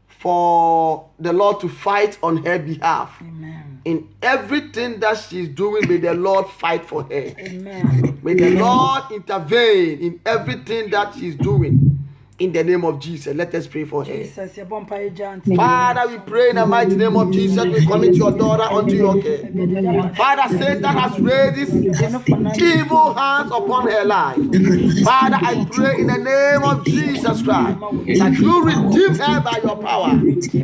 for the Lord to fight on her behalf. Amen. In everything that she's doing, may the Lord fight for her. Amen. May the Lord intervene in everything that she's doing. In the name of Jesus, let us pray for her. Jesus, your bompa agent. Father, we pray in the mighty name of Jesus. We commit your daughter unto your care. Father, Satan has raised his evil hands upon her life. Father, I pray in the name of Jesus Christ that you redeem her by your power.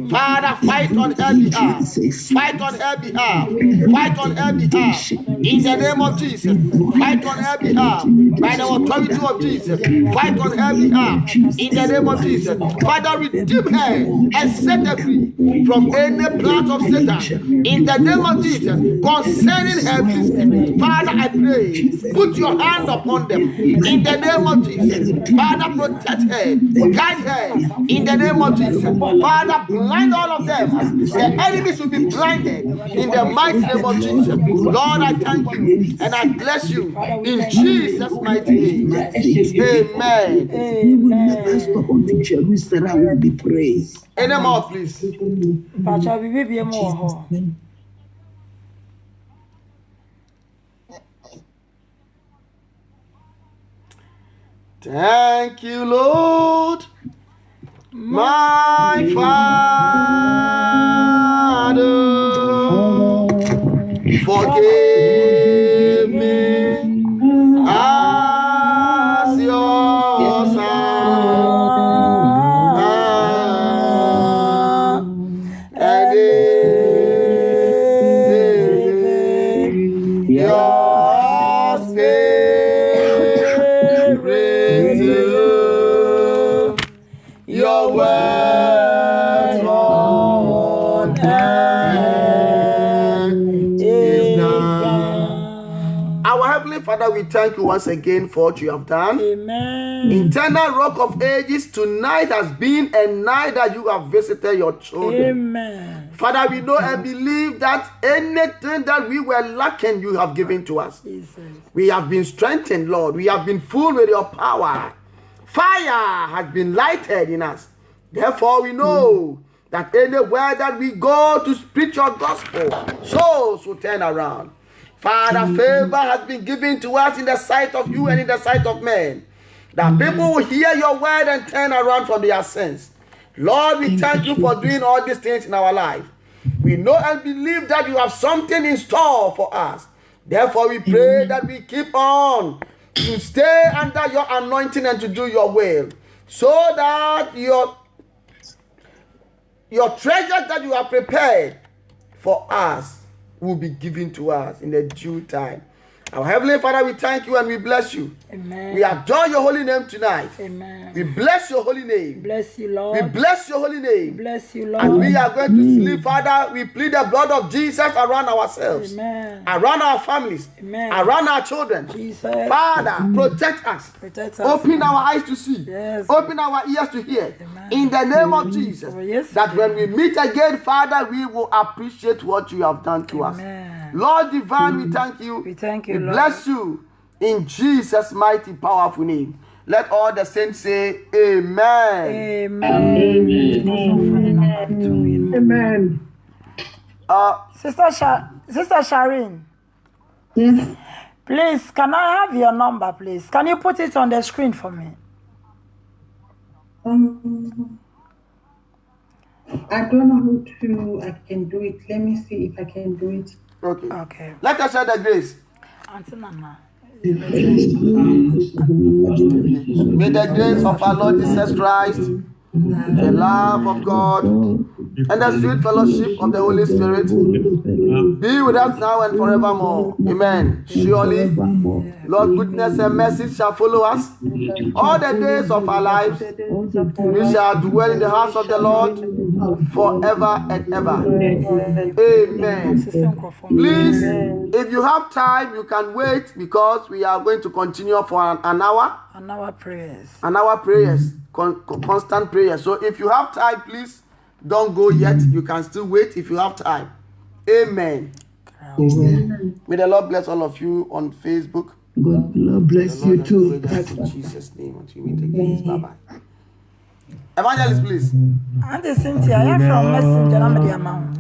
Father, fight on her behalf. Fight on her behalf. Fight on her behalf. In the name of Jesus. Fight on her behalf. By the authority of Jesus. Fight on her behalf. In in the name of Jesus. Father, redeem her and set her free from any plot of Satan in the name of Jesus concerning her business. Father, I pray, put your hand upon them in the name of Jesus. Father, protect her, guide her in the name of Jesus. Father, blind all of them. The enemies will be blinded in the mighty name of Jesus. Lord, I thank you and I bless you in Jesus' mighty name. Amen. We will never stop until Jerusalem will be praised. Any more, please? Thank you, Lord, my Father. Forgive me as your son, and if your spirit to your word on earth is done. Our Heavenly Father, we thank you once again for what you have done. Amen. Eternal Rock of Ages, tonight has been a night that you have visited your children. Amen. Father, we know and believe that anything that we were lacking, you have given to us. Jesus. We have been strengthened, Lord. We have been full with your power. Fire has been lighted in us. Therefore, we know that anywhere that we go to preach your gospel, souls will turn around. Father, favor has been given to us in the sight of you and in the sight of men, that people will hear your word and turn around from their sins. Lord, we thank you for doing all these things in our life. We know and believe that you have something in store for us. Therefore, we pray that we keep on to stay under your anointing and to do your will, so that your treasures that you have prepared for us will be given to us in the due time. Our Heavenly Father, we thank you and we bless you. Amen. We adore your holy name tonight. Amen. We bless your holy name. Bless you, Lord. We bless your holy name. Bless you, Lord. As we are going to sleep, Father, we plead the blood of Jesus around ourselves, Amen. around our families, Amen. around our children. Jesus. Father, protect us. Protect us. Open our eyes to see. Yes. Open our ears to hear. Amen. In the name of Jesus. Oh, yes, that when we meet again, Father, we will appreciate what you have done to Amen. us. Lord divine, we thank you. We thank you, We Lord. bless you in Jesus' mighty, powerful name. Let all the saints say amen. Amen. Amen. Sister Sharin. Yes. Please, can I have your number, please? Can you put it on the screen for me? I don't know how to. I can do it. Let me see if I can do it. Okay. Okay. Let us share the grace. Auntie Nana. May the grace of our Lord Jesus Christ, the love of God, and the sweet fellowship of the Holy Spirit be with us now and forevermore. Amen. Surely, Lord, goodness and mercy shall follow us all the days of our lives. We shall dwell in the house of the Lord forever and ever. Amen. Please, if you have time, you can wait, because we are going to continue for an hour. And our prayers. An hour prayers, constant prayers. So if you have time, please don't go yet. You can still wait if you have time. Amen. May the Lord bless all of you on Facebook. God bless you too. In Jesus' name. Until we meet again. Bye-bye. Evangelist, please. Auntie Cynthia, you're from Messenger. I'm the amount.